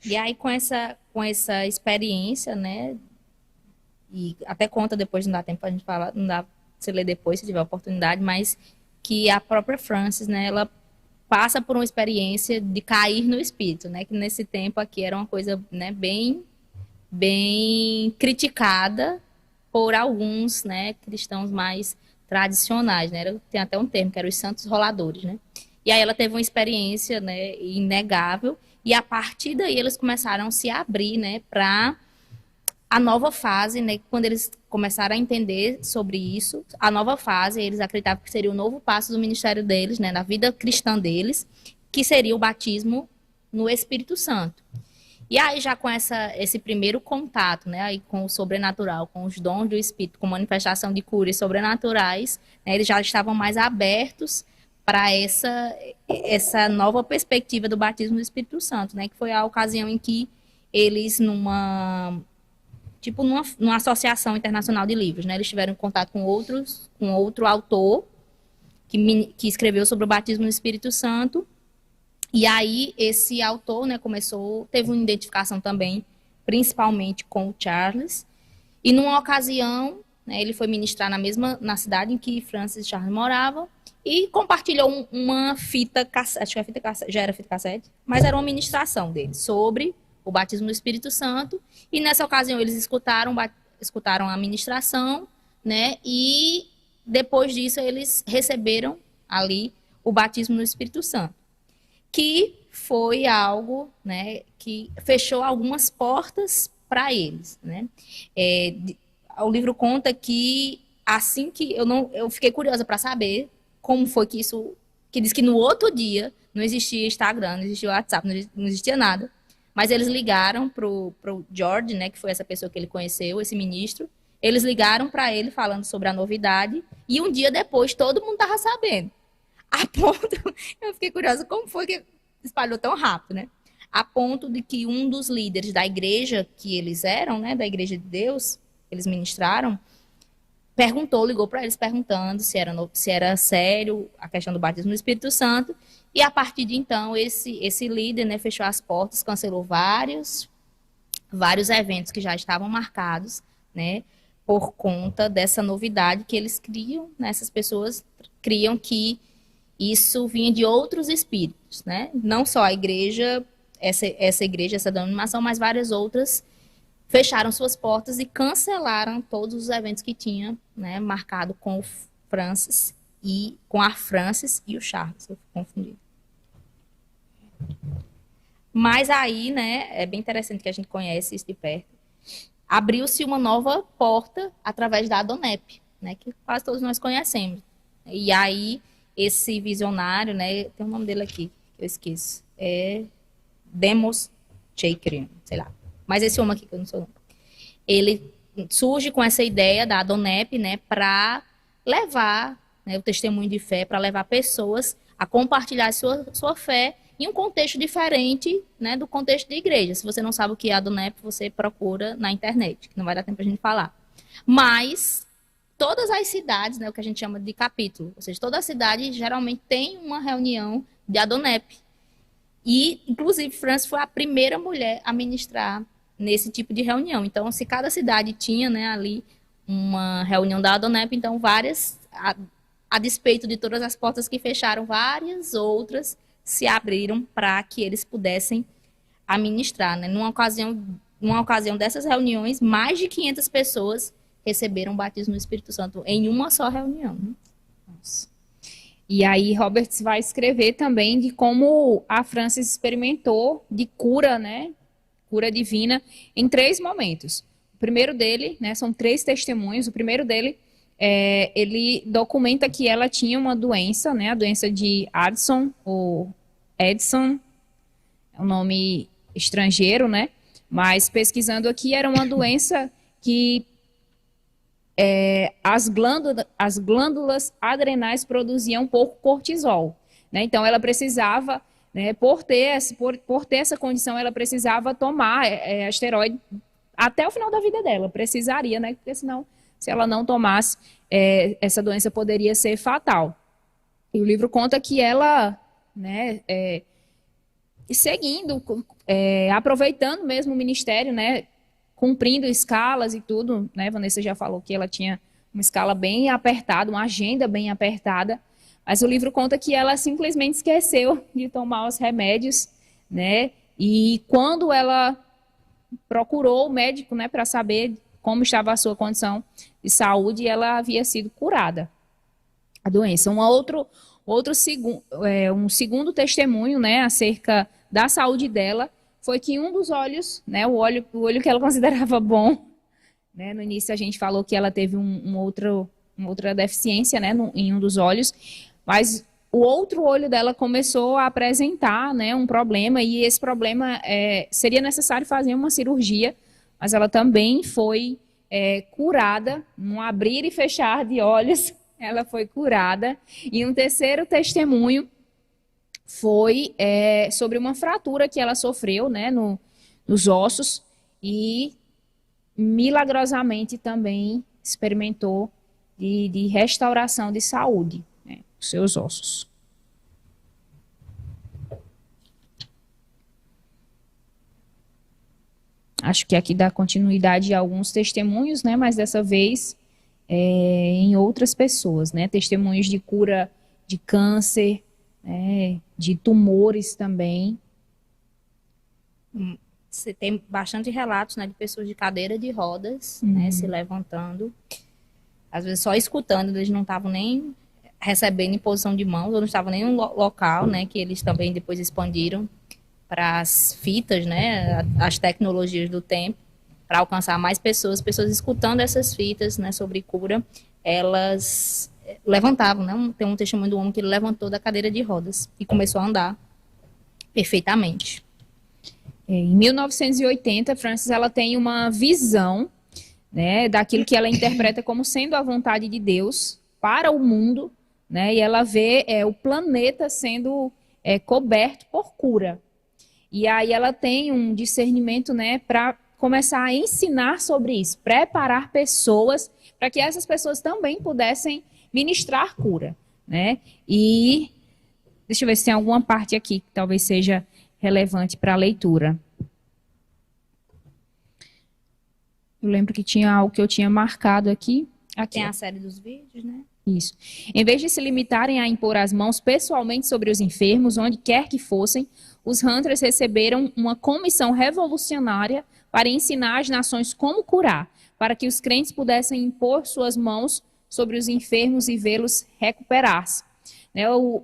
E aí, com essa experiência, né? E até conta depois, não dá tempo pra gente falar, não dá pra você ler depois, se tiver oportunidade, mas que a própria Frances, né, ela passa por uma experiência de cair no espírito, né, que nesse tempo aqui era uma coisa, né, bem criticada por alguns, né, cristãos mais tradicionais, né, tem até um termo, que eram os santos roladores, né, E aí ela teve uma experiência, né, inegável, e a partir daí eles começaram a se abrir, né, para a nova fase, né, quando eles começaram a entender sobre isso, a nova fase, eles acreditavam que seria o novo passo do ministério deles, né, na vida cristã deles, que seria o batismo no Espírito Santo. E aí já com esse primeiro contato, né, aí com o sobrenatural, com os dons do Espírito, com manifestação de curas sobrenaturais, né, eles já estavam mais abertos para essa nova perspectiva do batismo do Espírito Santo, né, que foi a ocasião em que eles numa associação internacional de livros, né, eles tiveram contato com outro autor que escreveu sobre o batismo no Espírito Santo. E aí, esse autor, né, teve uma identificação também, principalmente com o Charles. E numa ocasião, né, ele foi ministrar na cidade em que Francis e Charles moravam e compartilhou uma fita cassete, acho que a fita cassete, já era fita cassete, mas era uma ministração dele sobre o batismo do Espírito Santo. E nessa ocasião eles escutaram a ministração, né, e depois disso eles receberam ali o batismo no Espírito Santo, que foi algo, né, que fechou algumas portas para eles, né? O livro conta que assim que eu fiquei curiosa para saber como foi que isso, que diz que no outro dia não existia Instagram, não existia WhatsApp, não existia nada, mas eles ligaram pro George, né, que foi essa pessoa que ele conheceu, esse ministro, eles ligaram para ele falando sobre a novidade e um dia depois todo mundo tava sabendo. A ponto, eu fiquei curiosa, como foi que espalhou tão rápido, né? A ponto de que um dos líderes da igreja que eles eram, né, da igreja de Deus, eles ministraram, ligou para eles perguntando se era sério a questão do batismo no Espírito Santo, e a partir de então esse líder, né, fechou as portas, cancelou vários eventos que já estavam marcados, né, por conta dessa novidade que eles criam, né, essas pessoas criam que isso vinha de outros espíritos, né? Não só a igreja, essa igreja, essa denominação, mas várias outras fecharam suas portas e cancelaram todos os eventos que tinha, né, marcado com o Francis e com a Francis e o Charles, eu fui confundido. Mas aí, né, é bem interessante que a gente conhece isso de perto. Abriu-se uma nova porta através da Adonep, né, que quase todos nós conhecemos. E aí esse visionário, né, tem o nome dele aqui, que eu esqueço, é Demos Chakrian, sei lá. Mas esse homem aqui, que eu não sou, ele surge com essa ideia da Adonep, né, para levar, né, o testemunho de fé, para levar pessoas a compartilhar sua fé em um contexto diferente, né, do contexto de igreja. Se você não sabe o que é Adonep, você procura na internet, que não vai dar tempo para a gente falar. Mas todas as cidades, né, o que a gente chama de capítulo, ou seja, toda a cidade geralmente tem uma reunião de Adonep. E, inclusive, Francis foi a primeira mulher a ministrar nesse tipo de reunião. Então, se cada cidade tinha, né, ali uma reunião da Adonep, então várias, a despeito de todas as portas que fecharam, várias outras se abriram para que eles pudessem administrar, né? Numa ocasião dessas reuniões, mais de 500 pessoas receberam o batismo no Espírito Santo em uma só reunião. Nossa. E aí Roberts vai escrever também de como a Francis experimentou de cura, né? Cura divina em 3 momentos. O primeiro dele, né? São 3 testemunhos. O primeiro dele, ele documenta que ela tinha uma doença, né? A doença de Addison, ou Edson, é um nome estrangeiro, né? Mas pesquisando aqui, era uma doença que as glândulas adrenais produziam pouco cortisol, né? Então ela precisava, né, por ter essa condição, ela precisava tomar esteroide até o final da vida dela, precisaria, né? Porque senão, se ela não tomasse, essa doença poderia ser fatal. E o livro conta que ela, né, seguindo, aproveitando mesmo o ministério, né, cumprindo escalas e tudo, né? Vanessa já falou que ela tinha uma escala bem apertada, uma agenda bem apertada, mas o livro conta que ela simplesmente esqueceu de tomar os remédios, né? E quando ela procurou o médico, né, para saber como estava a sua condição de saúde, ela havia sido curada a doença. Um segundo testemunho, né, acerca da saúde dela foi que um dos olhos, né, o olho que ela considerava bom, né, no início a gente falou que ela teve uma outra deficiência, né, em um dos olhos, mas o outro olho dela começou a apresentar, né, um problema, e esse problema seria necessário fazer uma cirurgia, mas ela também foi curada, num abrir e fechar de olhos, ela foi curada. E um terceiro testemunho foi sobre uma fratura que ela sofreu, né, nos ossos, e milagrosamente também experimentou de restauração de saúde, né, dos seus ossos. Acho que aqui dá continuidade a alguns testemunhos, né, mas dessa vez em outras pessoas, né, testemunhos de cura de câncer, de tumores também. Você tem bastante relatos, né, de pessoas de cadeira de rodas, né, se levantando. Às vezes só escutando, eles não estavam nem recebendo imposição de mãos, ou não estavam nem no local, né, que eles também depois expandiram para as fitas, né, as tecnologias do tempo, para alcançar mais pessoas escutando essas fitas, né, sobre cura, elas levantavam, né? Tem um testemunho do homem que ele levantou da cadeira de rodas e começou a andar perfeitamente. Em 1980, Frances, ela tem uma visão, né, daquilo que ela interpreta como sendo a vontade de Deus para o mundo, né, e ela vê o planeta sendo coberto por cura. E aí ela tem um discernimento, né, para começar a ensinar sobre isso, preparar pessoas para que essas pessoas também pudessem ministrar cura, né? E deixa eu ver se tem alguma parte aqui que talvez seja relevante para a leitura. Eu lembro que tinha algo que eu tinha marcado aqui. Tem a série dos vídeos, né? Isso. Em vez de se limitarem a impor as mãos pessoalmente sobre os enfermos, onde quer que fossem, os Hunters receberam uma comissão revolucionária para ensinar as nações como curar, para que os crentes pudessem impor suas mãos sobre os enfermos e vê-los recuperar-se.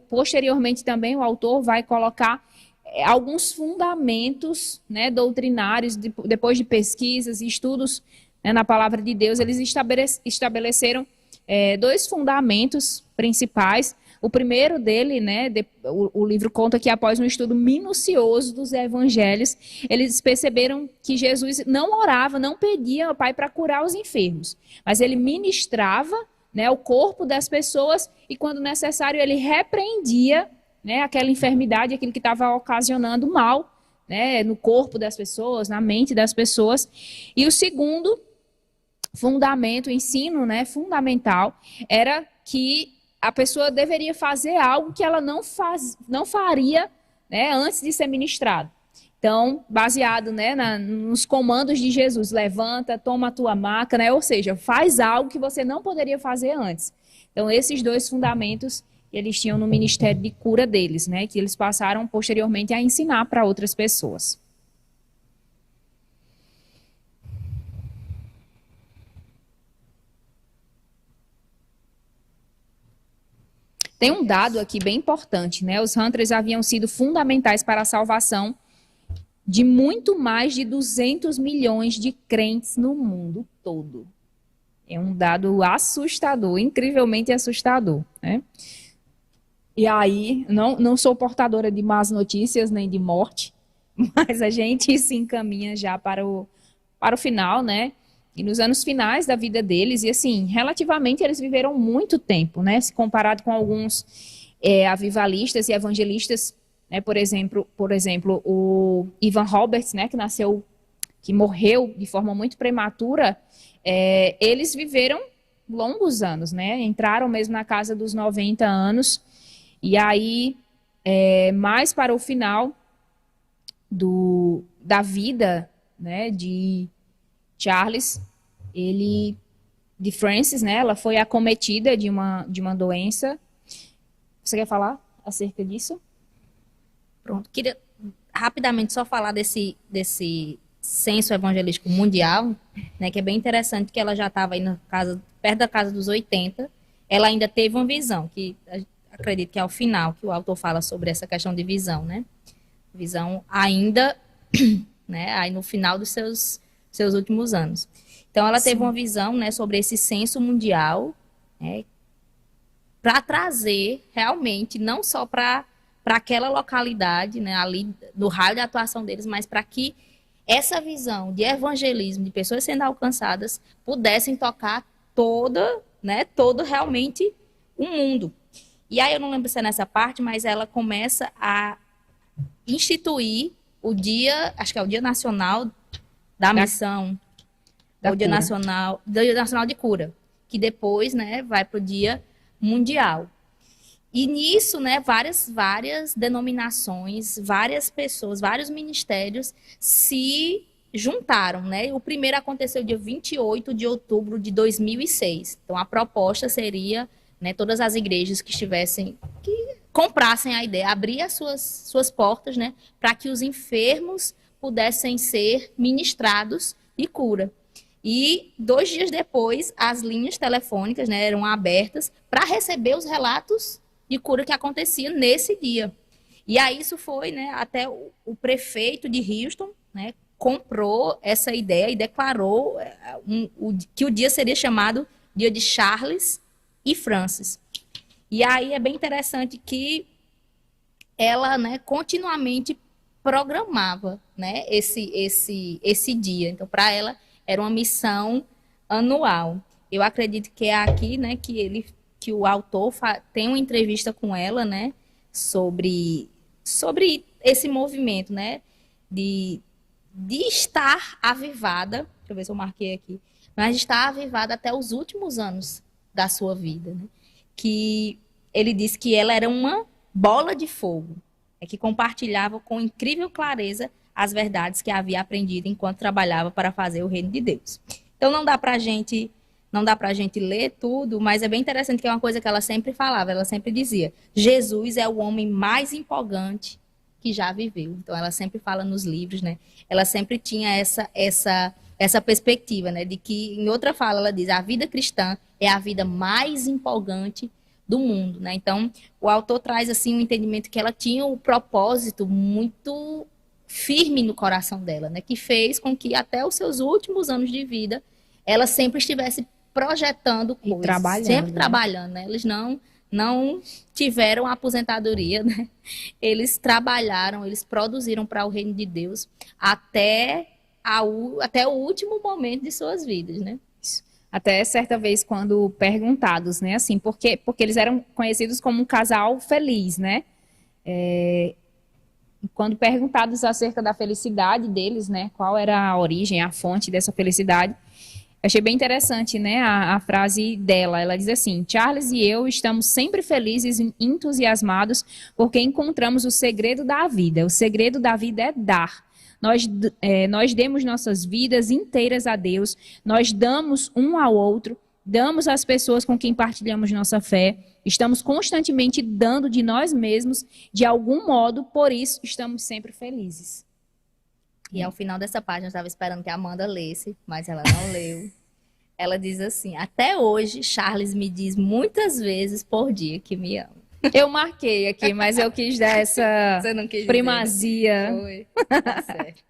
Posteriormente também o autor vai colocar alguns fundamentos, né, doutrinários, depois de pesquisas e estudos, né, na palavra de Deus, eles estabeleceram dois fundamentos principais. O primeiro dele, né, o livro conta que após um estudo minucioso dos evangelhos, eles perceberam que Jesus não orava, não pedia ao Pai para curar os enfermos, mas ele ministrava, né, o corpo das pessoas e, quando necessário, ele repreendia, né, aquela enfermidade, aquilo que estava ocasionando mal, né, no corpo das pessoas, na mente das pessoas. E o segundo fundamento, ensino, né, fundamental, era que a pessoa deveria fazer algo que ela não faria, né, antes de ser ministrado. Então, baseado, né, nos comandos de Jesus, levanta, toma a tua maca, né, ou seja, faz algo que você não poderia fazer antes. Então, esses dois fundamentos eles tinham no ministério de cura deles, né, que eles passaram posteriormente a ensinar para outras pessoas. Tem um dado aqui bem importante, né? Os Hunters haviam sido fundamentais para a salvação de muito mais de 200 milhões de crentes no mundo todo. É um dado assustador, incrivelmente assustador, né? E aí, não sou portadora de más notícias nem de morte, mas a gente se encaminha já para o final, né? E nos anos finais da vida deles, e assim, relativamente eles viveram muito tempo, né? Se comparado com alguns avivalistas e evangelistas, né? Por exemplo, o Ivan Roberts, né? Que morreu de forma muito prematura, eles viveram longos anos, né? Entraram mesmo na casa dos 90 anos, e aí, mais para o final da vida, né? De Charles, de Frances, né? Ela foi acometida de uma doença. Você quer falar acerca disso? Pronto. Queria rapidamente só falar desse censo evangelístico mundial, né? Que é bem interessante, que ela já estava aí perto da casa dos 80. Ela ainda teve uma visão, que acredito que é o final que o autor fala sobre essa questão de visão, né? Visão ainda, né, aí no final dos seus últimos anos. Então, ela teve uma visão, né, sobre esse censo mundial, né, para trazer realmente, não só para aquela localidade, né, ali no raio de atuação deles, mas para que essa visão de evangelismo, de pessoas sendo alcançadas, pudessem tocar todo realmente o mundo. E aí, eu não lembro se é nessa parte, mas ela começa a instituir o dia, acho que é o Dia Nacional da Missão, o Dia Nacional de Cura, que depois, né, vai para o Dia Mundial. E nisso, né, várias denominações, várias pessoas, vários ministérios se juntaram, né? O primeiro aconteceu dia 28 de outubro de 2006. Então, a proposta seria, né, todas as igrejas que comprassem a ideia, abrir as suas portas, né, para que os enfermos pudessem ser ministrados de cura. E 2 dias depois, as linhas telefônicas, né, eram abertas para receber os relatos de cura que acontecia nesse dia. E aí isso foi, né, até o prefeito de Houston, né, comprou essa ideia e declarou que o dia seria chamado Dia de Charles e Francis. E aí é bem interessante que ela, né, continuamente programava, né, esse dia. Então, para ela, era uma missão anual. Eu acredito que é aqui, né, que o autor tem uma entrevista com ela, né, sobre esse movimento, né, de estar avivada, deixa eu ver se eu marquei aqui, mas de estar avivada até os últimos anos da sua vida, né, que ele disse que ela era uma bola de fogo, que compartilhava com incrível clareza as verdades que havia aprendido enquanto trabalhava para fazer o reino de Deus. Então não dá pra gente ler tudo, mas é bem interessante que é uma coisa que ela sempre falava, ela sempre dizia: Jesus é o homem mais empolgante que já viveu. Então ela sempre fala nos livros, né? Ela sempre tinha essa perspectiva, né, de que, em outra fala, ela diz: a vida cristã é a vida mais empolgante do mundo, né? Então, o autor traz assim um entendimento que ela tinha um propósito muito firme no coração dela, né, que fez com que até os seus últimos anos de vida ela sempre estivesse projetando coisas, sempre trabalhando, né? Eles não tiveram aposentadoria, né? Eles trabalharam, eles produziram para o reino de Deus até o último momento de suas vidas, né? Até certa vez, quando perguntados, né, assim, porque eles eram conhecidos como um casal feliz, né? Quando perguntados acerca da felicidade deles, né, qual era a origem, a fonte dessa felicidade, eu achei bem interessante, né, a frase dela. Ela diz assim: Charles e eu estamos sempre felizes e entusiasmados porque encontramos o segredo da vida. O segredo da vida é dar. Nós demos nossas vidas inteiras a Deus, nós damos um ao outro, damos às pessoas com quem partilhamos nossa fé, estamos constantemente dando de nós mesmos, de algum modo, por isso estamos sempre felizes. E ao final dessa página, eu estava esperando que a Amanda lesse, mas ela não leu. Ela diz assim: até hoje, Charles me diz muitas vezes por dia que me ama. Eu marquei aqui, mas eu quis dar essa primazia. Foi, tá certo.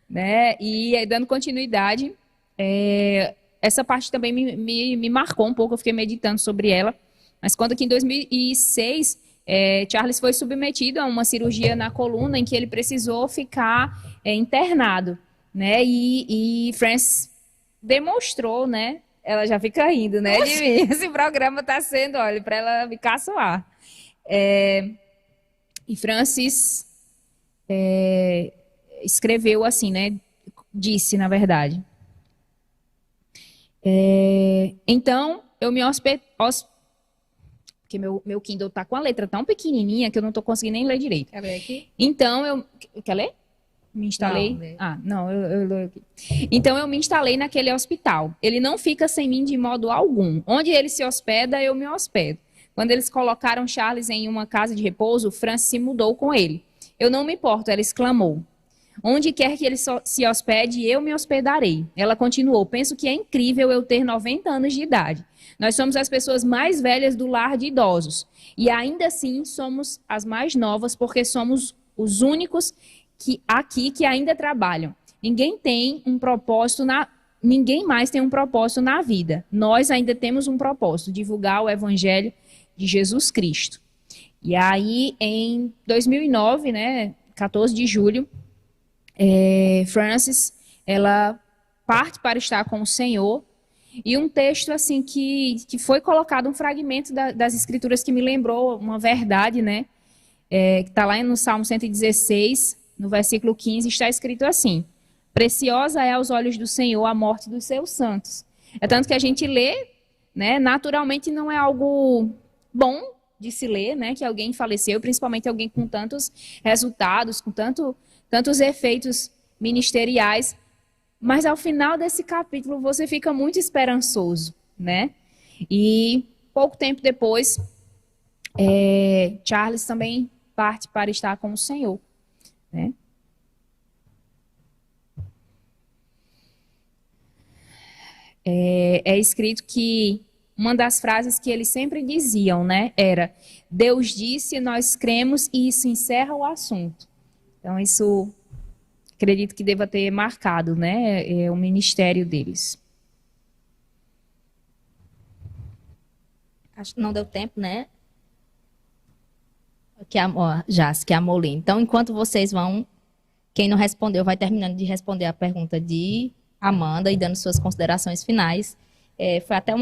Né? E aí, dando continuidade, essa parte também me marcou um pouco, eu fiquei meditando sobre ela. Mas quando aqui em 2006, Charles foi submetido a uma cirurgia na coluna em que ele precisou ficar internado, né? E Frances demonstrou, né? Ela já fica rindo, né, de mim. Esse programa está sendo, olha, para ela me caçoar. E Frances escreveu assim, né? Disse, na verdade. Então, eu me hospedei. Porque meu Kindle está com a letra tão pequenininha que eu não estou conseguindo nem ler direito. Quer ler aqui? Então, Quer ler? Me instalei? Não, eu leio aqui. Então, eu me instalei naquele hospital. Ele não fica sem mim de modo algum. Onde ele se hospeda, eu me hospedo. Quando eles colocaram Charles em uma casa de repouso, Frances se mudou com ele. Eu não me importo, ela exclamou. Onde quer que ele se hospede, eu me hospedarei. Ela continuou: penso que é incrível eu ter 90 anos de idade. Nós somos as pessoas mais velhas do lar de idosos. E ainda assim somos as mais novas, porque somos os únicos aqui que ainda trabalham. Ninguém mais tem um propósito na vida. Nós ainda temos um propósito: divulgar o evangelho de Jesus Cristo. E aí, em 2009, né, 14 de julho, Frances, ela parte para estar com o Senhor. E um texto assim que foi colocado, um fragmento das Escrituras que me lembrou uma verdade, né? Que está lá no Salmo 116, no versículo 15, está escrito assim: preciosa é aos olhos do Senhor a morte dos seus santos. É tanto que a gente lê, né? Naturalmente não é algo bom de se ler, né? Que alguém faleceu, principalmente alguém com tantos resultados, com tantos efeitos ministeriais. Mas ao final desse capítulo você fica muito esperançoso, né? E pouco tempo depois, Charles também parte para estar com o Senhor, né? É escrito que uma das frases que eles sempre diziam, né, era: Deus disse, nós cremos, e isso encerra o assunto. Então isso, acredito que deva ter marcado, né, o ministério deles. Acho que não deu tempo, né? Que a Molina. Então, enquanto vocês vão, quem não respondeu vai terminando de responder a pergunta de Amanda e dando suas considerações finais. Foi até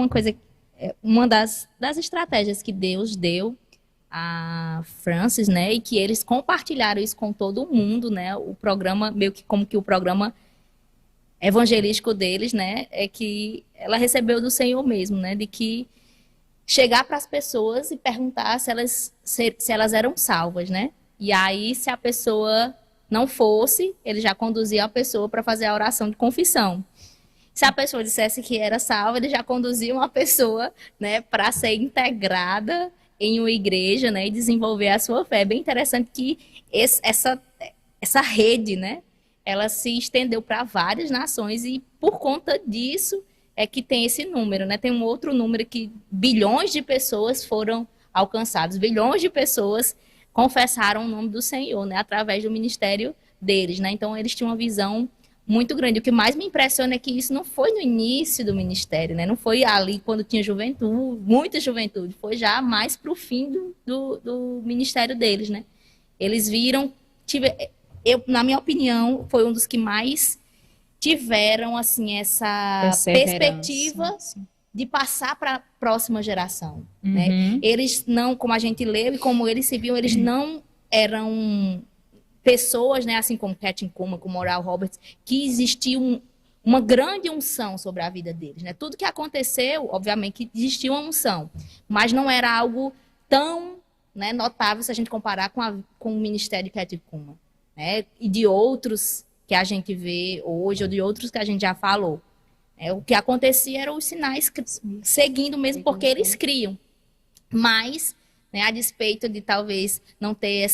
uma das estratégias que Deus deu a Frances, né? E que eles compartilharam isso com todo mundo, né? O programa, meio que como que o programa evangelístico deles, né? É que ela recebeu do Senhor mesmo, né? De que chegar para as pessoas e perguntar se elas eram salvas, né? E aí, se a pessoa não fosse, ele já conduzia a pessoa para fazer a oração de confissão. Se a pessoa dissesse que era salva, ele já conduzia uma pessoa, né, para ser integrada em uma igreja, né, e desenvolver a sua fé. É bem interessante que essa rede, né, ela se estendeu para várias nações e por conta disso é que tem esse número, né? Tem um outro número que bilhões de pessoas foram alcançadas, bilhões de pessoas confessaram o nome do Senhor, né, através do ministério deles, né? Então eles tinham uma visão muito grande. O que mais me impressiona é que isso não foi no início do ministério, né? Não foi ali quando tinha juventude, muita juventude, foi já mais para o fim do ministério deles, né? Eles viram, na minha opinião, foi um dos que mais tiveram assim essa perspectiva de passar para a próxima geração, né? Eles não, como a gente leu e como eles se viam, eles não eram pessoas, né, assim como Kathryn Kuhlman, como Oral Roberts, que existia uma grande unção sobre a vida deles, né? Tudo que aconteceu, obviamente, que existia uma unção, mas não era algo tão, né, notável se a gente comparar com o ministério de Kathryn Kuhlman, né? E de outros que a gente vê hoje, ou de outros que a gente já falou. O que acontecia eram os sinais seguindo mesmo, porque eles criam. Mas, né, a despeito de talvez não ter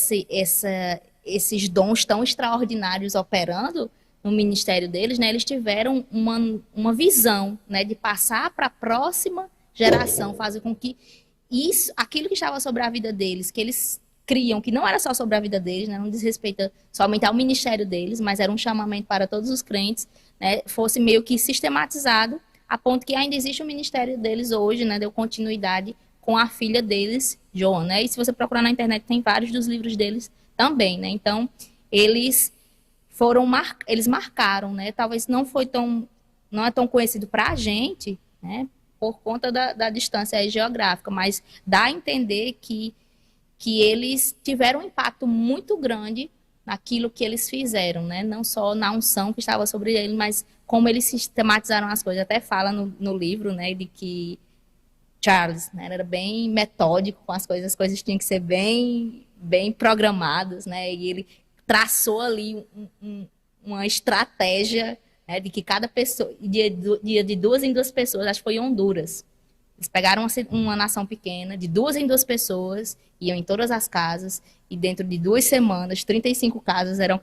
esses dons tão extraordinários operando no ministério deles, né, eles tiveram uma visão, né, de passar para a próxima geração, fazer com que aquilo que estava sobre a vida deles, que eles criam, que não era só sobre a vida deles, né, não diz respeito somente ao ministério deles, mas era um chamamento para todos os crentes, né, fosse meio que sistematizado, a ponto que ainda existe o ministério deles hoje, né, deu continuidade com a filha deles, Joan, né, e se você procurar na internet tem vários dos livros deles também, né, então eles marcaram, né, talvez não é tão conhecido para a gente, né, por conta da distância aí geográfica, mas dá a entender que eles tiveram um impacto muito grande naquilo que eles fizeram, né? Não só na unção que estava sobre eles, mas como eles sistematizaram as coisas. Até fala no livro, né, de que Charles, né, era bem metódico com as coisas tinham que ser bem, bem programadas, né? E ele traçou ali uma estratégia, né, de que cada pessoa, dia de duas em duas pessoas, acho que foi em Honduras. Eles pegaram uma nação pequena, de duas em duas pessoas, iam em todas as casas, e dentro de 2 semanas, 35 casas eram...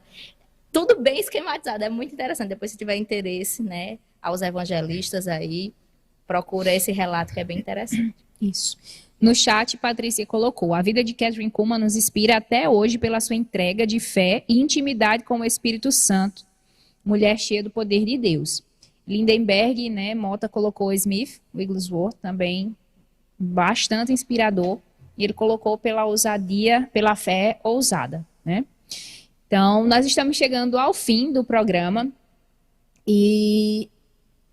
tudo bem esquematizado, é muito interessante. Depois, se tiver interesse, né, aos evangelistas aí, procura esse relato que é bem interessante. Isso. No chat, Patrícia colocou: a vida de Catherine Kuhlman nos inspira até hoje pela sua entrega de fé e intimidade com o Espírito Santo, mulher cheia do poder de Deus. Lindenberg, né, Mota colocou Smith, Wigglesworth, também bastante inspirador. E ele colocou pela ousadia, pela fé ousada, né? Então, nós estamos chegando ao fim do programa e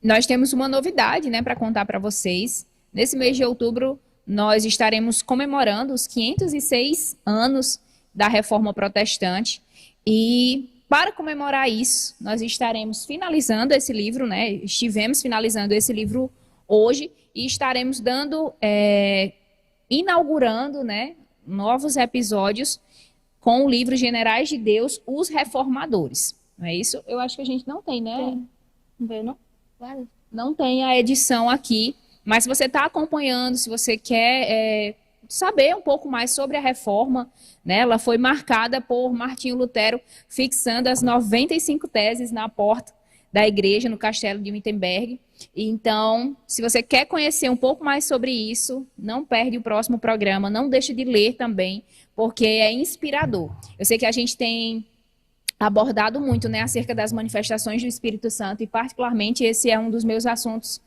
nós temos uma novidade, né, para contar para vocês. Nesse mês de outubro, nós estaremos comemorando os 506 anos da Reforma Protestante e para comemorar isso, nós estaremos finalizando esse livro, né? Estivemos finalizando esse livro hoje e estaremos inaugurando, né, novos episódios com o livro Generais de Deus, os Reformadores. Não é isso? Eu acho que a gente não tem, né? Não veio, não? Claro. Não tem a edição aqui, mas se você está acompanhando, se você quer saber um pouco mais sobre a reforma, né, ela foi marcada por Martinho Lutero fixando as 95 teses na porta da igreja, no castelo de Wittenberg. Então, se você quer conhecer um pouco mais sobre isso, não perde o próximo programa, não deixe de ler também, porque é inspirador. Eu sei que a gente tem abordado muito, né, acerca das manifestações do Espírito Santo, e particularmente esse é um dos meus assuntos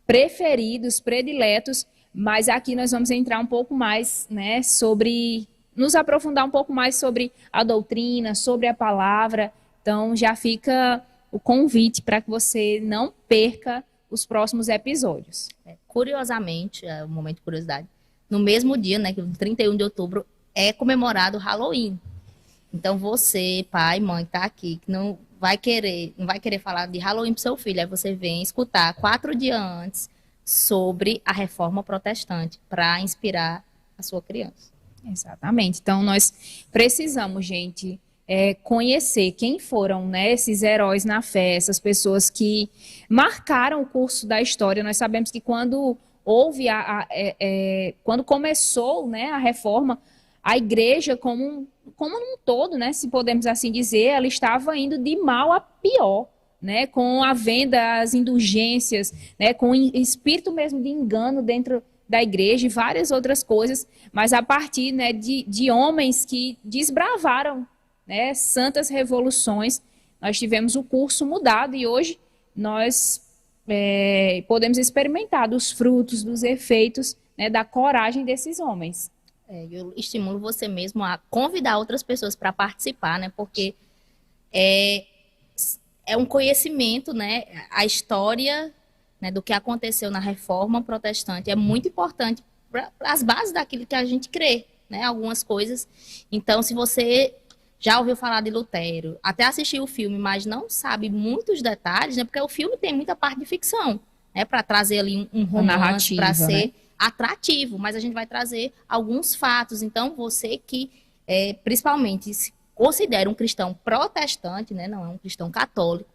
preferidos, prediletos, mas aqui nós vamos entrar um pouco mais, né, nos aprofundar um pouco mais sobre a doutrina, sobre a palavra. Então já fica o convite para que você não perca os próximos episódios. Curiosamente, é um momento de curiosidade, no mesmo dia, né, que no 31 de outubro, é comemorado o Halloween. Então você, pai, mãe, que tá aqui, que não vai querer falar de Halloween pro seu filho, aí você vem escutar 4 dias antes sobre a Reforma Protestante para inspirar a sua criança. Exatamente. Então nós precisamos, gente, conhecer quem foram, né, esses heróis na fé, essas pessoas que marcaram o curso da história. Nós sabemos que quando houve quando começou, né, a reforma, a igreja como um todo, né, se podemos assim dizer, ela estava indo de mal a pior, né, com a venda, as indulgências, né, com o espírito mesmo de engano dentro da igreja e várias outras coisas, mas a partir, né, de homens que desbravaram, né, santas revoluções, nós tivemos o curso mudado e hoje nós podemos experimentar dos frutos, dos efeitos, né, da coragem desses homens. Eu estimulo você mesmo a convidar outras pessoas para participar, né, porque é um conhecimento, né, a história, né, do que aconteceu na Reforma Protestante é muito importante para as bases daquilo que a gente crê, né, algumas coisas. Então, se você já ouviu falar de Lutero, até assistiu o filme, mas não sabe muitos detalhes, né, porque o filme tem muita parte de ficção, né, para trazer ali um romance, para ser, né, atrativo, mas a gente vai trazer alguns fatos. Então, você que, principalmente, se considera um cristão protestante, né, não é um cristão católico,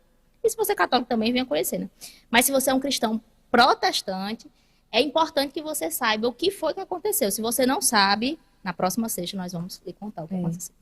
e se você é católico também, venha conhecer, né? Mas se você é um cristão protestante, é importante que você saiba o que foi que aconteceu. Se você não sabe, na próxima sexta nós vamos lhe contar o que aconteceu.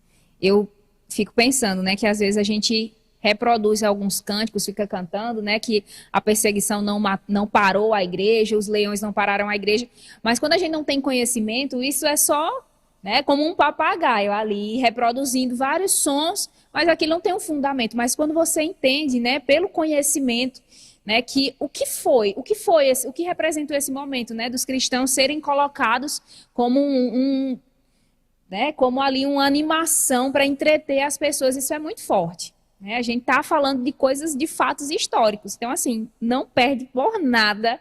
Eu fico pensando, né, que às vezes a gente reproduz alguns cânticos, fica cantando, né, que a perseguição não parou a igreja, os leões não pararam a igreja, mas quando a gente não tem conhecimento, isso é só, né, como um papagaio ali, reproduzindo vários sons, mas aquilo não tem um fundamento. Mas quando você entende, né, pelo conhecimento, né, que o que representou esse momento, né, dos cristãos serem colocados como né, como ali uma animação para entreter as pessoas, isso é muito forte. Né? A gente está falando de coisas, de fatos históricos. Então, assim, não perde por nada,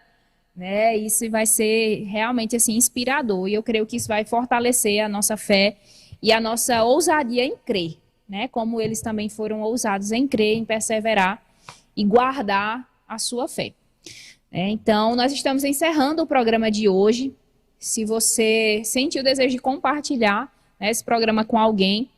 né? Isso vai ser realmente assim inspirador. E eu creio que isso vai fortalecer a nossa fé e a nossa ousadia em crer, né? Como eles também foram ousados em crer, em perseverar e guardar a sua fé. Então, nós estamos encerrando o programa de hoje. Se você sentiu o desejo de compartilhar, né, esse programa com alguém,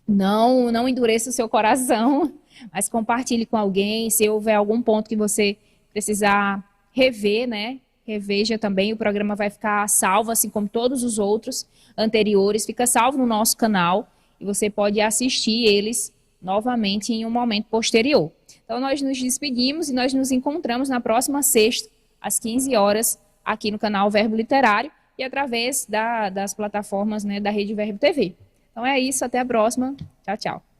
não endureça o seu coração, mas compartilhe com alguém. Se houver algum ponto que você precisar rever, né, reveja também. O programa vai ficar salvo, assim como todos os outros anteriores, fica salvo no nosso canal e você pode assistir eles, novamente em um momento posterior. Então, nós nos despedimos e nós nos encontramos na próxima sexta, às 15 horas, aqui no canal Verbo Literário e através das plataformas, né, da Rede Verbo TV. Então é isso, até a próxima. Tchau, tchau.